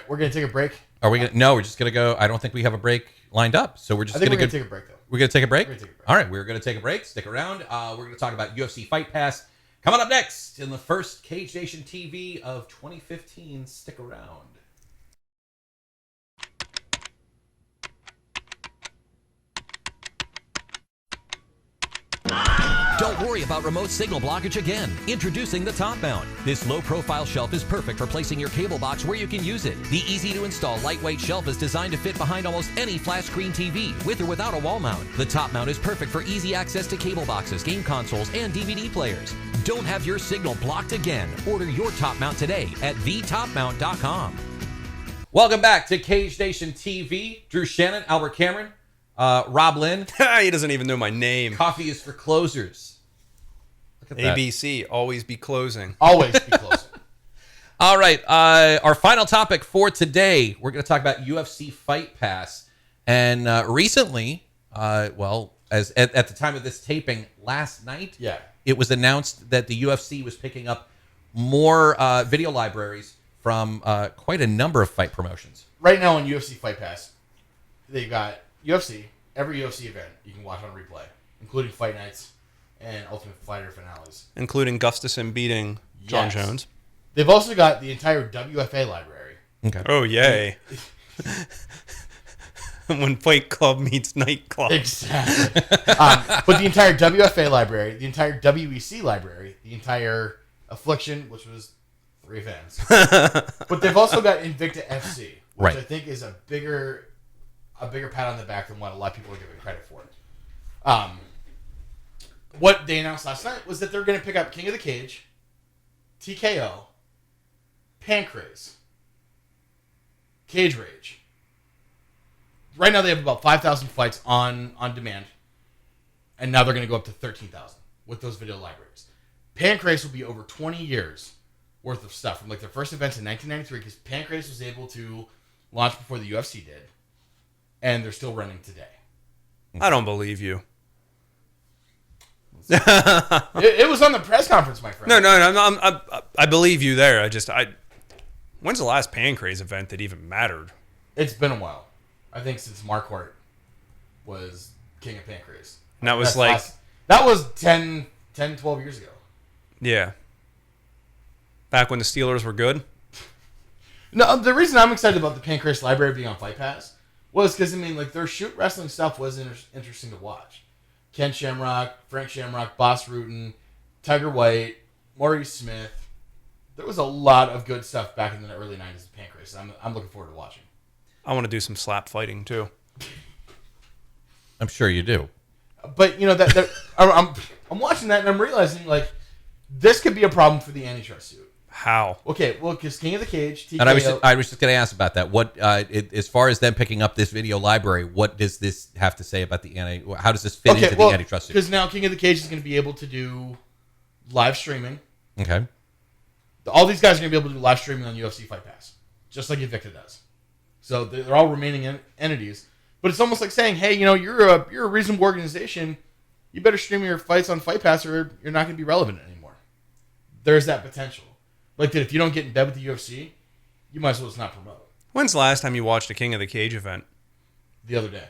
we're gonna take a break. Are we gonna? No, we're just gonna go. I don't think we have a break lined up, so we're just gonna take a break though. We're gonna take a break. All right, we're gonna take a break. Stick around. We're gonna talk about UFC Fight Pass coming up next in the first Cage Nation TV of 2015. Stick around. Don't worry about remote signal blockage again. Introducing the Top Mount. This low-profile shelf is perfect for placing your cable box where you can use it. The easy-to-install lightweight shelf is designed to fit behind almost any flat screen TV, with or without a wall mount. The Top Mount is perfect for easy access to cable boxes, game consoles, and DVD players. Don't have your signal blocked again. Order your Top Mount today at thetopmount.com. Welcome back to Cage Nation TV. Drew Shannon, Albert Cameron, Rob Lynn. He doesn't even know my name. Coffee is for closers. Look at that. ABC, always be closing. Always be closing. All right. Our final topic for today, we're going to talk about UFC Fight Pass. And recently, as at the time of this taping last night, Yeah. it was announced that the UFC was picking up more video libraries from quite a number of fight promotions. Right now on UFC Fight Pass, they've got UFC, every UFC event you can watch on replay, including Fight Nights and Ultimate Fighter finales. Including Gustafsson beating John Yes. Jones. They've also got the entire WFA library. Okay. Oh, yay. When Fight Club meets Nightclub. Exactly. But the entire WFA library, the entire WEC library, the entire Affliction, which was 3 fans. But they've also got Invicta FC, which Right. I think is a bigger pat on the back than what a lot of people are giving credit for. What they announced last night was that they're going to pick up King of the Cage, TKO, Pancrase, Cage Rage. Right now they have about 5,000 fights on demand, and now they're going to go up to 13,000 with those video libraries. Pancrase will be over 20 years worth of stuff from like their first events in 1993, because Pancrase was able to launch before the UFC did, and they're still running today. I don't believe you. It was on the press conference, my friend. No, I believe you there. When's the last Pancrase event that even mattered? It's been a while. I think since Marquardt was king of Pancrase. And that was that was 10, 12 years ago. Yeah. Back when the Steelers were good? No, the reason I'm excited about the Pancrase library being on Fight Pass was because, their shoot wrestling stuff was interesting to watch. Ken Shamrock, Frank Shamrock, Boss Rutan, Tiger White, Maurice Smith. There was a lot of good stuff back in the early 90s of Pancrase. I'm looking forward to watching. I want to do some slap fighting, too. I'm sure you do. But, I'm watching that and I'm realizing, this could be a problem for the antitrust suit. How? Okay, well, because King of the Cage, TKO... And I was just going to ask about that. What, as far as them picking up this video library, what does this have to say about how does this fit into the antitrust suit? Because now King of the Cage is going to be able to do live streaming. Okay. All these guys are going to be able to do live streaming on UFC Fight Pass, just like Invicta does. So they're all remaining entities. But it's almost like saying, hey, you're a reasonable organization. You better stream your fights on Fight Pass or you're not going to be relevant anymore. There's that potential. If you don't get in bed with the UFC, you might as well just not promote. When's the last time you watched a King of the Cage event? The other day.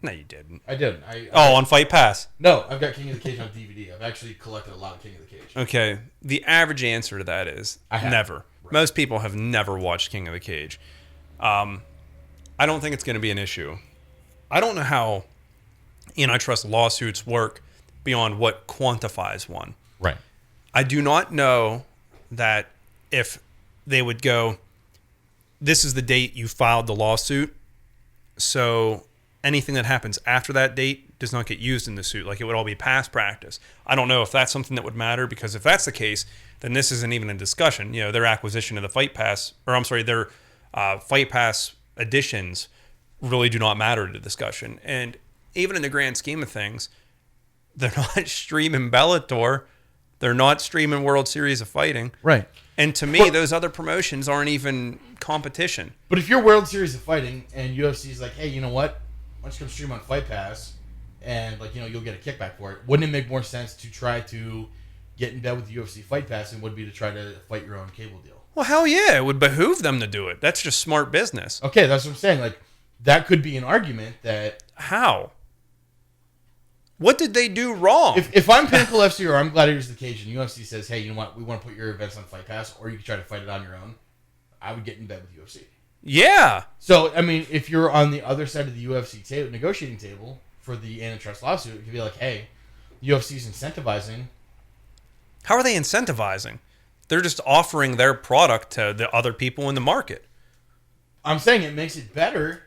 No, you didn't. I didn't. On Fight Pass? No, I've got King of the Cage on DVD. I've actually collected a lot of King of the Cage. Okay. The average answer to that is never. Right. Most people have never watched King of the Cage. I don't think it's going to be an issue. I don't know how antitrust lawsuits work beyond what quantifies one. Right. I do not know that if they would go, this is the date you filed the lawsuit, so anything that happens after that date does not get used in the suit. It would all be past practice. I don't know if that's something that would matter, because if that's the case, then this isn't even a discussion. Their acquisition of the Fight Pass, their Fight Pass additions really do not matter to discussion. And even in the grand scheme of things, they're not streaming Bellator. They're not streaming World Series of Fighting. Right. And to me, those other promotions aren't even competition. But if you're World Series of Fighting and UFC's like, hey, you know what? Why don't you come stream on Fight Pass and you'll get a kickback for it? Wouldn't it make more sense to try to get in bed with the UFC Fight Pass than would be to try to fight your own cable deal? Well, hell yeah, it would behoove them to do it. That's just smart business. Okay, that's what I'm saying. That could be an argument that... How? What did they do wrong? If I'm Pinnacle FC or I'm Gladiators of the Cage and UFC says, hey, you know what, we want to put your events on Fight Pass, or you can try to fight it on your own, I would get in bed with UFC. Yeah. So, if you're on the other side of the UFC negotiating table for the antitrust lawsuit, it could be like, hey, UFC's incentivizing. How are they incentivizing? They're just offering their product to the other people in the market. I'm saying it makes it better.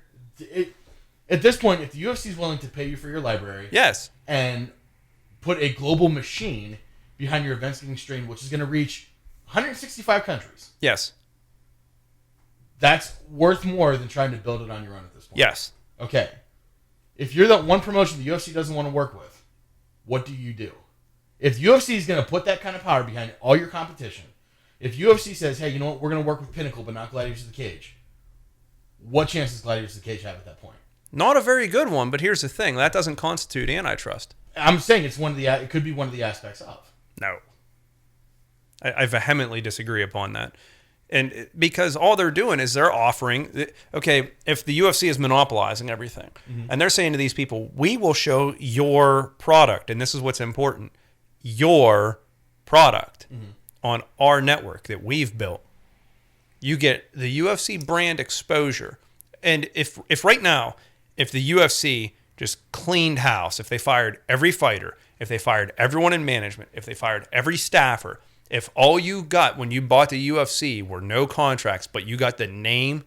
At this point, if the UFC is willing to pay you for your library, Yes. and put a global machine behind your events getting streamed, which is going to reach 165 countries, Yes. that's worth more than trying to build it on your own at this point. Yes. Okay. If you're the one promotion the UFC doesn't want to work with, what do you do? If UFC is going to put that kind of power behind all your competition, if UFC says, hey, you know what, we're going to work with Pinnacle but not Gladiators of the Cage, what chance does Gladiators of the Cage have at that point? Not a very good one, but here's the thing. That doesn't constitute antitrust. I'm saying it could be one of the aspects of. No. I vehemently disagree upon that. And because all they're doing is they're offering, okay, if the UFC is monopolizing everything, and they're saying to these people, we will show your product, and this is what's important, your product on our network that we've built. You get the UFC brand exposure. And if right now, if the UFC just cleaned house, if they fired every fighter, if they fired everyone in management, if they fired every staffer, if all you got when you bought the UFC were no contracts, but you got the name,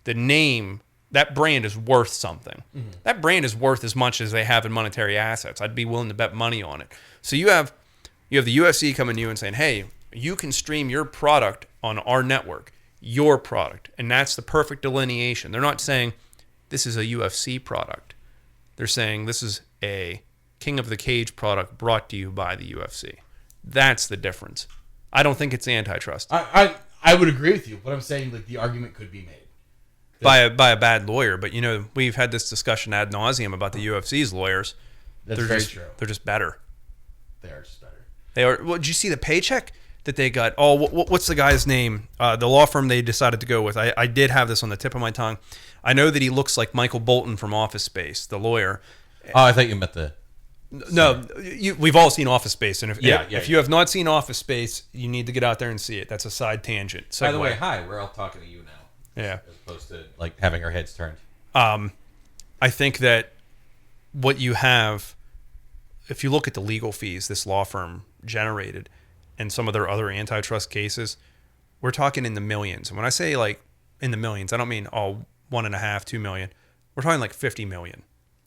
that brand is worth something. That brand is worth as much as they have in monetary assets. I'd be willing to bet money on it. So you have the UFC coming to you and saying, hey, you can stream your product on our network, your product. And that's the perfect delineation. They're not saying this is a UFC product. They're saying this is a King of the Cage product brought to you by the UFC. That's the difference. I don't think it's antitrust. I would agree with you, but I'm saying like the argument could be made by a bad lawyer. But, we've had this discussion ad nauseum about the UFC's lawyers. That's very true. They're just better. They are just better. They are. Well, did you see the paycheck that they got? Oh, what's the guy's name? The law firm they decided to go with. I did have this on the tip of my tongue. I know that he looks like Michael Bolton from Office Space, the lawyer. Oh, I thought you meant the... No, we've all seen Office Space, and if you yeah. have not seen Office Space, you need to get out there and see it. That's a side tangent. By the way, hi, we're all talking to you now. Yeah. As opposed to like having our heads turned. I think that what you have, if you look at the legal fees this law firm generated and some of their other antitrust cases, we're talking in the millions. And when I say like in the millions, I don't mean 1.5, 2 million. We're talking like 50 million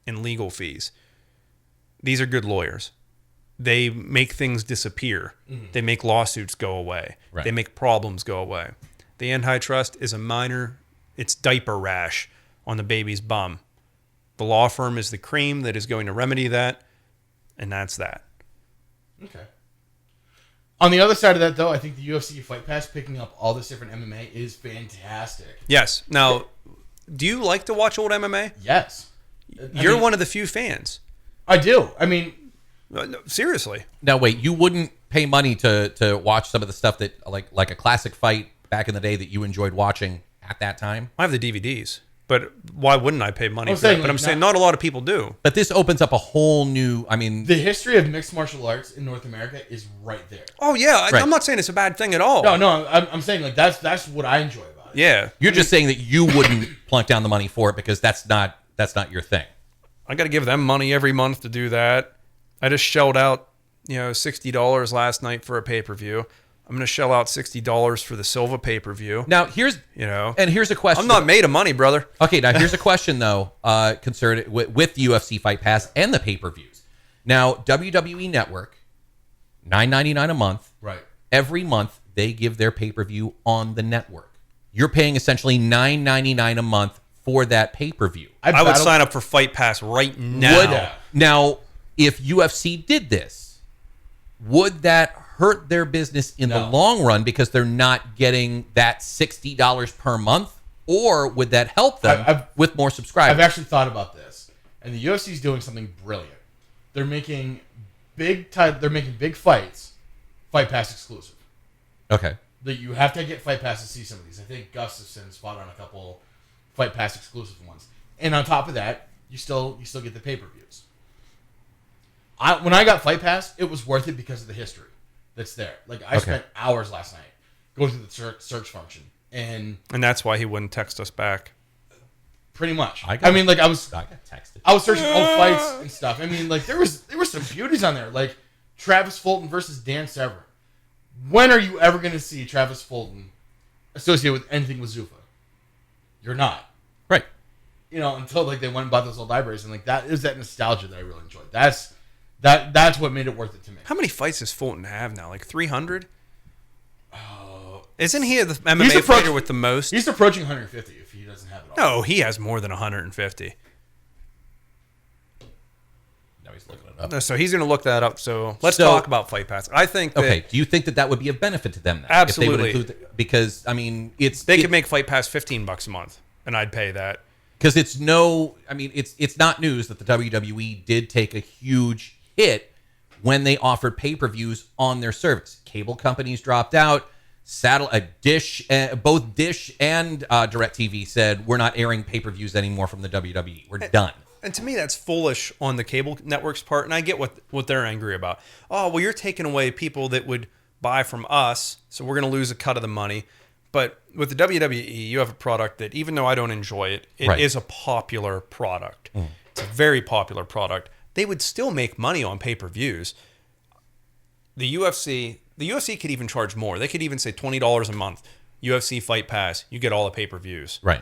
in legal fees. These are good lawyers. They make things disappear. They make lawsuits go away. Right. They make problems go away. The antitrust is it's diaper rash on the baby's bum. The law firm is the cream that is going to remedy that, and that's that. Okay. On the other side of that, though, I think the UFC Fight Pass picking up all this different MMA is fantastic. Yes. Now, do you like to watch old MMA? Yes. You're one of the few fans. I do. I mean... No, seriously. Now, wait, you wouldn't pay money to watch some of the stuff that, like a classic fight back in the day that you enjoyed watching at that time? I have the DVDs, but why wouldn't I pay money for saying, that? But like, I'm saying not a lot of people do. But this opens up a whole new, The history of mixed martial arts in North America is right there. Oh, yeah. Right. I'm not saying it's a bad thing at all. No, I'm saying like that's what I enjoy about it. Yeah. You're just saying that you wouldn't plunk down the money for it because that's not your thing. I got to give them money every month to do that. I just shelled out, $60 last night for a pay-per-view. I'm going to shell out $60 for the Silva pay-per-view. Now, here's a question. I'm not made of money, brother. Okay, now here's a question though, concerned with the UFC Fight Pass and the pay-per-views. Now, WWE Network, $9.99 a month. Right. Every month they give their pay-per-view on the network. You're paying essentially $9.99 a month for that pay-per-view. I would sign up for Fight Pass right now. Now, if UFC did this, would that hurt their business in the long run because they're not getting that $60 per month? Or would that help them with more subscribers? I've actually thought about this. And the UFC is doing something brilliant. They're making big fights Fight Pass exclusive. Okay. That you have to get Fight Pass to see some of these. I think Gustafson's fought on a couple Fight Pass exclusive ones. And on top of that, you still get the pay-per-views. When I got Fight Pass, it was worth it because of the history that's there. Like I spent hours last night going through the search function, and that's why he wouldn't text us back. Pretty much. I mean, like I got texted. I was searching old fights and stuff. I mean, like there was some beauties on there, like Travis Fulton versus Dan Severn. When are you ever going to see Travis Fulton associated with anything with Zuffa? You're not. Right. Until like they went and bought those old libraries, and like that is that nostalgia that I really enjoyed. That's what made it worth it to me. How many fights does Fulton have now? Like 300? Isn't he the MMA fighter with the most? He's approaching 150 if he doesn't have it all. No, he has more than 150. Now he's looking it up. No, so he's going to look that up. So let's talk about Fight Pass. I think that, okay, do you think that would be a benefit to them then? Absolutely. If they would include because, I mean, they could make Fight Pass $15 a month, and I'd pay that. Because it's not news that the WWE did take a huge hit when they offered pay-per-views on their service. Cable companies dropped out. Dish, both Dish and DirecTV said, we're not airing pay-per-views anymore from the WWE. We're done. And to me, that's foolish on the cable network's part, and I get what they're angry about. Oh, well, you're taking away people that would buy from us, so we're going to lose a cut of the money. But with the WWE, you have a product that, even though I don't enjoy it, it is a popular product. It's a very popular product. They would still make money on pay-per-views. The UFC could even charge more. They could even say $20 a month. UFC Fight Pass, you get all the pay-per-views. Right.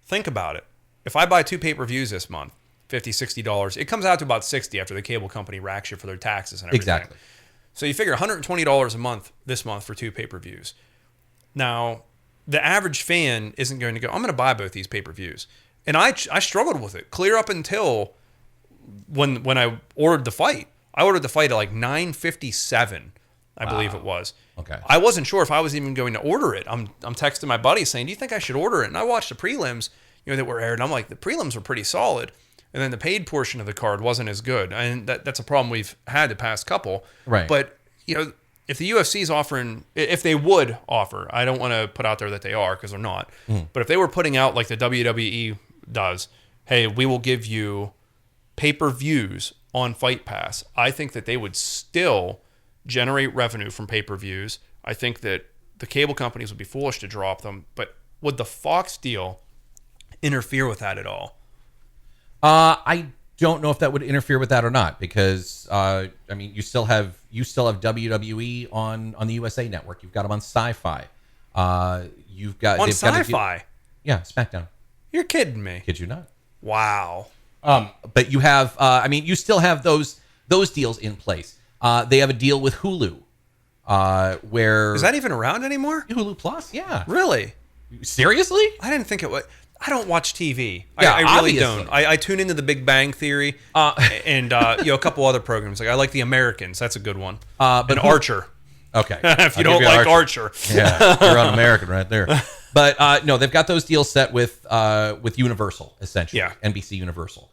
Think about it. If I buy 2 pay-per-views this month, $50, $60, it comes out to about $60 after the cable company racks you for their taxes and everything. Exactly. So you figure $120 a month this month for 2 pay-per-views. Now, the average fan isn't going to go, I'm going to buy both these pay-per-views. And I struggled with it clear up until when I ordered the fight. I ordered the fight at like $9.57, I believe it was. Okay. I wasn't sure if I was even going to order it. I'm texting my buddy saying, do you think I should order it? And I watched the prelims, that were aired, and I'm like, the prelims were pretty solid. And then the paid portion of the card wasn't as good. And that's a problem we've had the past couple. Right. But, if the UFC is offering, if they would offer, I don't want to put out there that they are because they're not. But if they were putting out like the WWE does, hey, we will give you pay-per-views on Fight Pass, I think that they would still generate revenue from pay-per-views. I think that the cable companies would be foolish to drop them. But would the Fox deal interfere with that at all? I don't know if that would interfere with that or not because you still have WWE on the USA Network. You've got them on Sci-Fi. You've got on Sci-Fi. Yeah, SmackDown. You're kidding me. Kid you not. Wow. But you have you still have those deals in place. They have a deal with Hulu. Where is that even around anymore? Hulu Plus? Yeah. Really? Seriously? I didn't think it was. I don't watch TV. Yeah, I really obviously. don't. I tune into The Big Bang Theory and a couple other programs. Like I like The Americans. That's a good one. But Archer. Okay. If you don't like Archer. Yeah, you're on American right there. But no, they've got those deals set with Universal, essentially. Yeah. NBC Universal.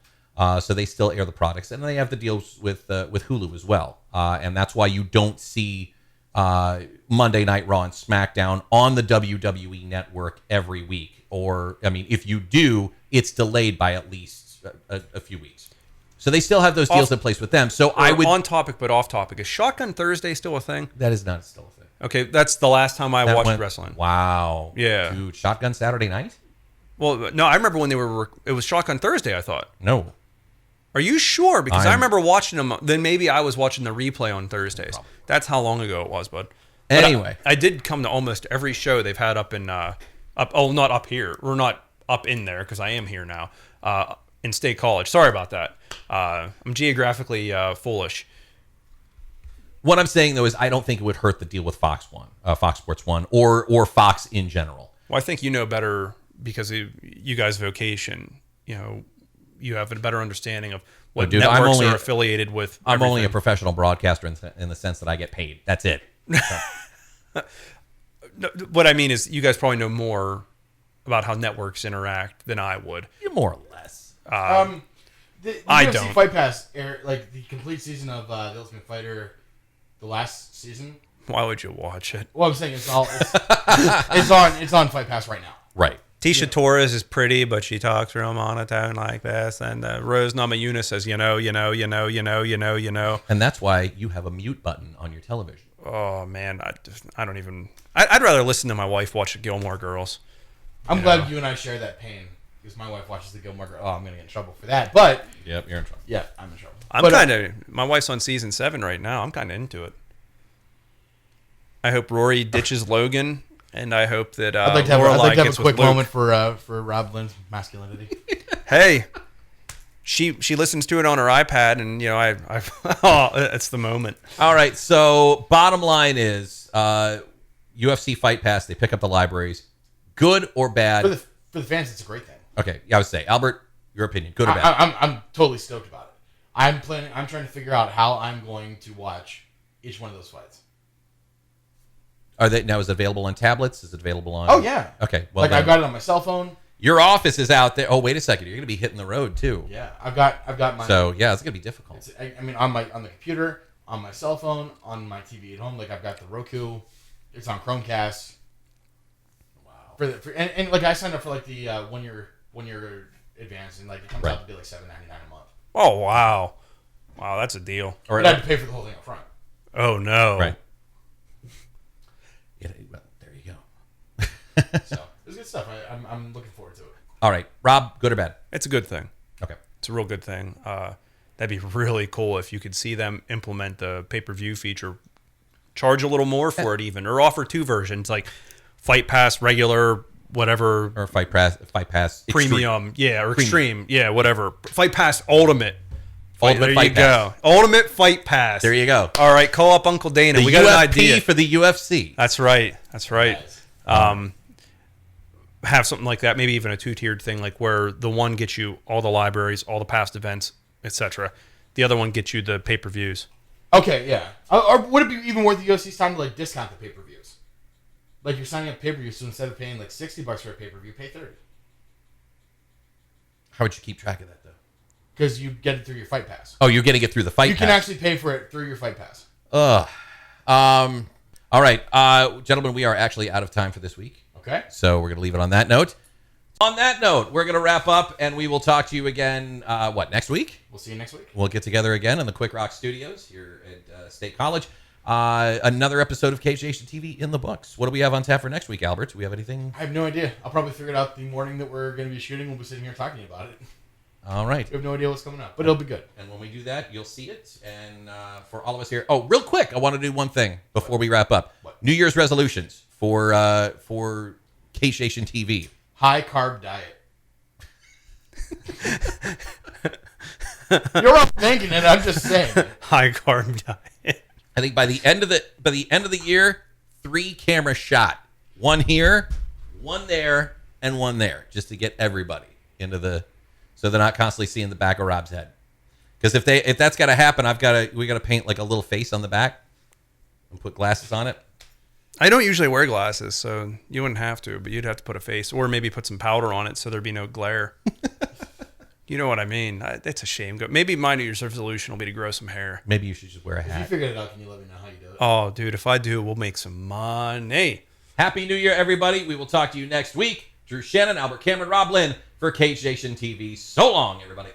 So they still air the products. And they have the deals with Hulu as well. And that's why you don't see Monday Night Raw and SmackDown on the WWE Network every week. Or, if you do, it's delayed by at least a few weeks. So they still have those deals in place with them. So I would... On topic, but off topic. Is Shotgun Thursday still a thing? That is not still a thing. Okay, that's the last time I watched wrestling. Wow. Yeah. Dude, Shotgun Saturday night? Well, no, I remember when it was Shotgun Thursday, I thought. No. Are you sure? Because I remember watching them. Then maybe I was watching the replay on Thursdays. Probably. That's how long ago it was, bud. Anyway. I did come to almost every show they've had up in... not up here. We're not up in there because I am here now. In State College. Sorry about that. I'm geographically foolish. What I'm saying, though, is I don't think it would hurt the deal with Fox Sports 1, or Fox in general. Well, I think you know better because of you guys' vocation. You have a better understanding of what networks are affiliated with. I'm only a professional broadcaster in the sense that I get paid. That's it. So. No, what I mean is you guys probably know more about how networks interact than I would. You more or less. The I UFC don't. Fight Pass air like the complete season of The Ultimate Fighter, the last season. Why would you watch it? Well, I'm saying it's on Fight Pass right now. Right. Tisha Torres is pretty, but she talks real monotone like this. And Rose Namajunas says, you know. And that's why you have a mute button on your television. Oh, man. I don't even... I'd rather listen to my wife watch the Gilmore Girls. I'm glad you and I share that pain. because my wife watches the Gilmore Girls. Oh, I'm gonna get in trouble for that. But Yep, you're in trouble. yeah, I'm in trouble. I'm But, kind of. My wife's on season 7 right now. I'm kind of into it. I hope Rory ditches Logan, and I hope that I'd like to have, Lorelai a gets quick with Luke. moment for Rob Lynn's masculinity. Hey, she listens to it on her iPad, and I oh, it's the moment. All right, so bottom line is UFC Fight Pass, they pick up the libraries. Good or bad? For the fans, it's a great thing. Okay, yeah, I would say. Albert, your opinion, good or bad? I'm totally stoked about it. I'm trying to figure out how I'm going to watch each one of those fights. Is it available on tablets? Is it available on... Oh, yeah. Okay, well I've got it on my cell phone. Your office is out there. Oh, wait a second. You're going to be hitting the road, too. Yeah, I've got my... So, yeah, it's going to be difficult. I mean, on the computer, on my cell phone, on my TV at home. Like, I've got the Roku. It's on Chromecast. Wow. And I signed up for, like, the 1 year advance, and, like, it comes out to be, like, $7.99 a month. Oh wow, that's a deal. Or But I had to pay for the whole thing up front. Oh no. Right. Yeah, well, there you go. So, it's good stuff. I'm looking forward to it. All right. Rob, good or bad? It's a good thing. Okay. It's a real good thing. That'd be really cool if you could see them implement the pay-per-view feature, charge a little more for it even, or offer 2 versions like Fight Pass, regular, whatever, Or Fight Pass premium, Extreme. yeah, or extreme, yeah, whatever. Fight Pass Ultimate. Ultimate there Fight you Pass. go. Ultimate Fight Pass. There you go. All right, call up Uncle Dana. The We got UFP an idea for the UFC. That's right. That's right. Nice. Have something like that, maybe even a 2-tiered thing, like where the one gets you all the libraries, all the past events, etc. The other one gets you the pay-per-views. Okay, yeah. Or would it be even worth the UFC's time to, like, discount the pay-per-views? Like, you're signing up pay-per-views, so instead of paying, like, $60 for a pay-per-view, pay $30. How would you keep track of that, though? Because you get it through your Fight Pass. Oh, you're getting it through the Fight You Pass. can actually pay for it through your Fight Pass. Ugh. All right. Gentlemen, we are actually out of time for this week. Okay. So we're going to leave it on that note. On that note, we're going to wrap up, and we will talk to you again, next week? We'll see you next week. We'll get together again in the Quick Rock Studios here at State College. Another episode of Cage Nation TV in the books. What do we have on tap for next week, Albert? Do we have anything? I have no idea. I'll probably figure it out the morning that we're going to be shooting. We'll be sitting here talking about it. All right. We have no idea what's coming up, but it'll be good. And when we do that, you'll see it. And for all of us here, real quick, I want to do one thing before we wrap up. What? New Year's resolutions for Cage Nation TV. High carb diet. You're all thinking it. I'm just saying. High carb diet. I think by the end of the year, 3 camera shot. One here, one there, and one there, just to get everybody into the, so they're not constantly seeing the back of Rob's head. Because if that's got to happen, we got to paint like a little face on the back and put glasses on it. I don't usually wear glasses, so you wouldn't have to, but you'd have to put a face, or maybe put some powder on it so there'd be no glare. You know what I mean? It's a shame. Maybe my New Year's resolution will be to grow some hair. Maybe you should just wear a If you hat. figured it out, can you let me know how you do it? Oh, dude, if I do, we'll make some money. Happy New Year, everybody. We will talk to you next week. Drew Shannon, Albert Cameron, Rob Lynn for Cage Nation TV. So long, everybody.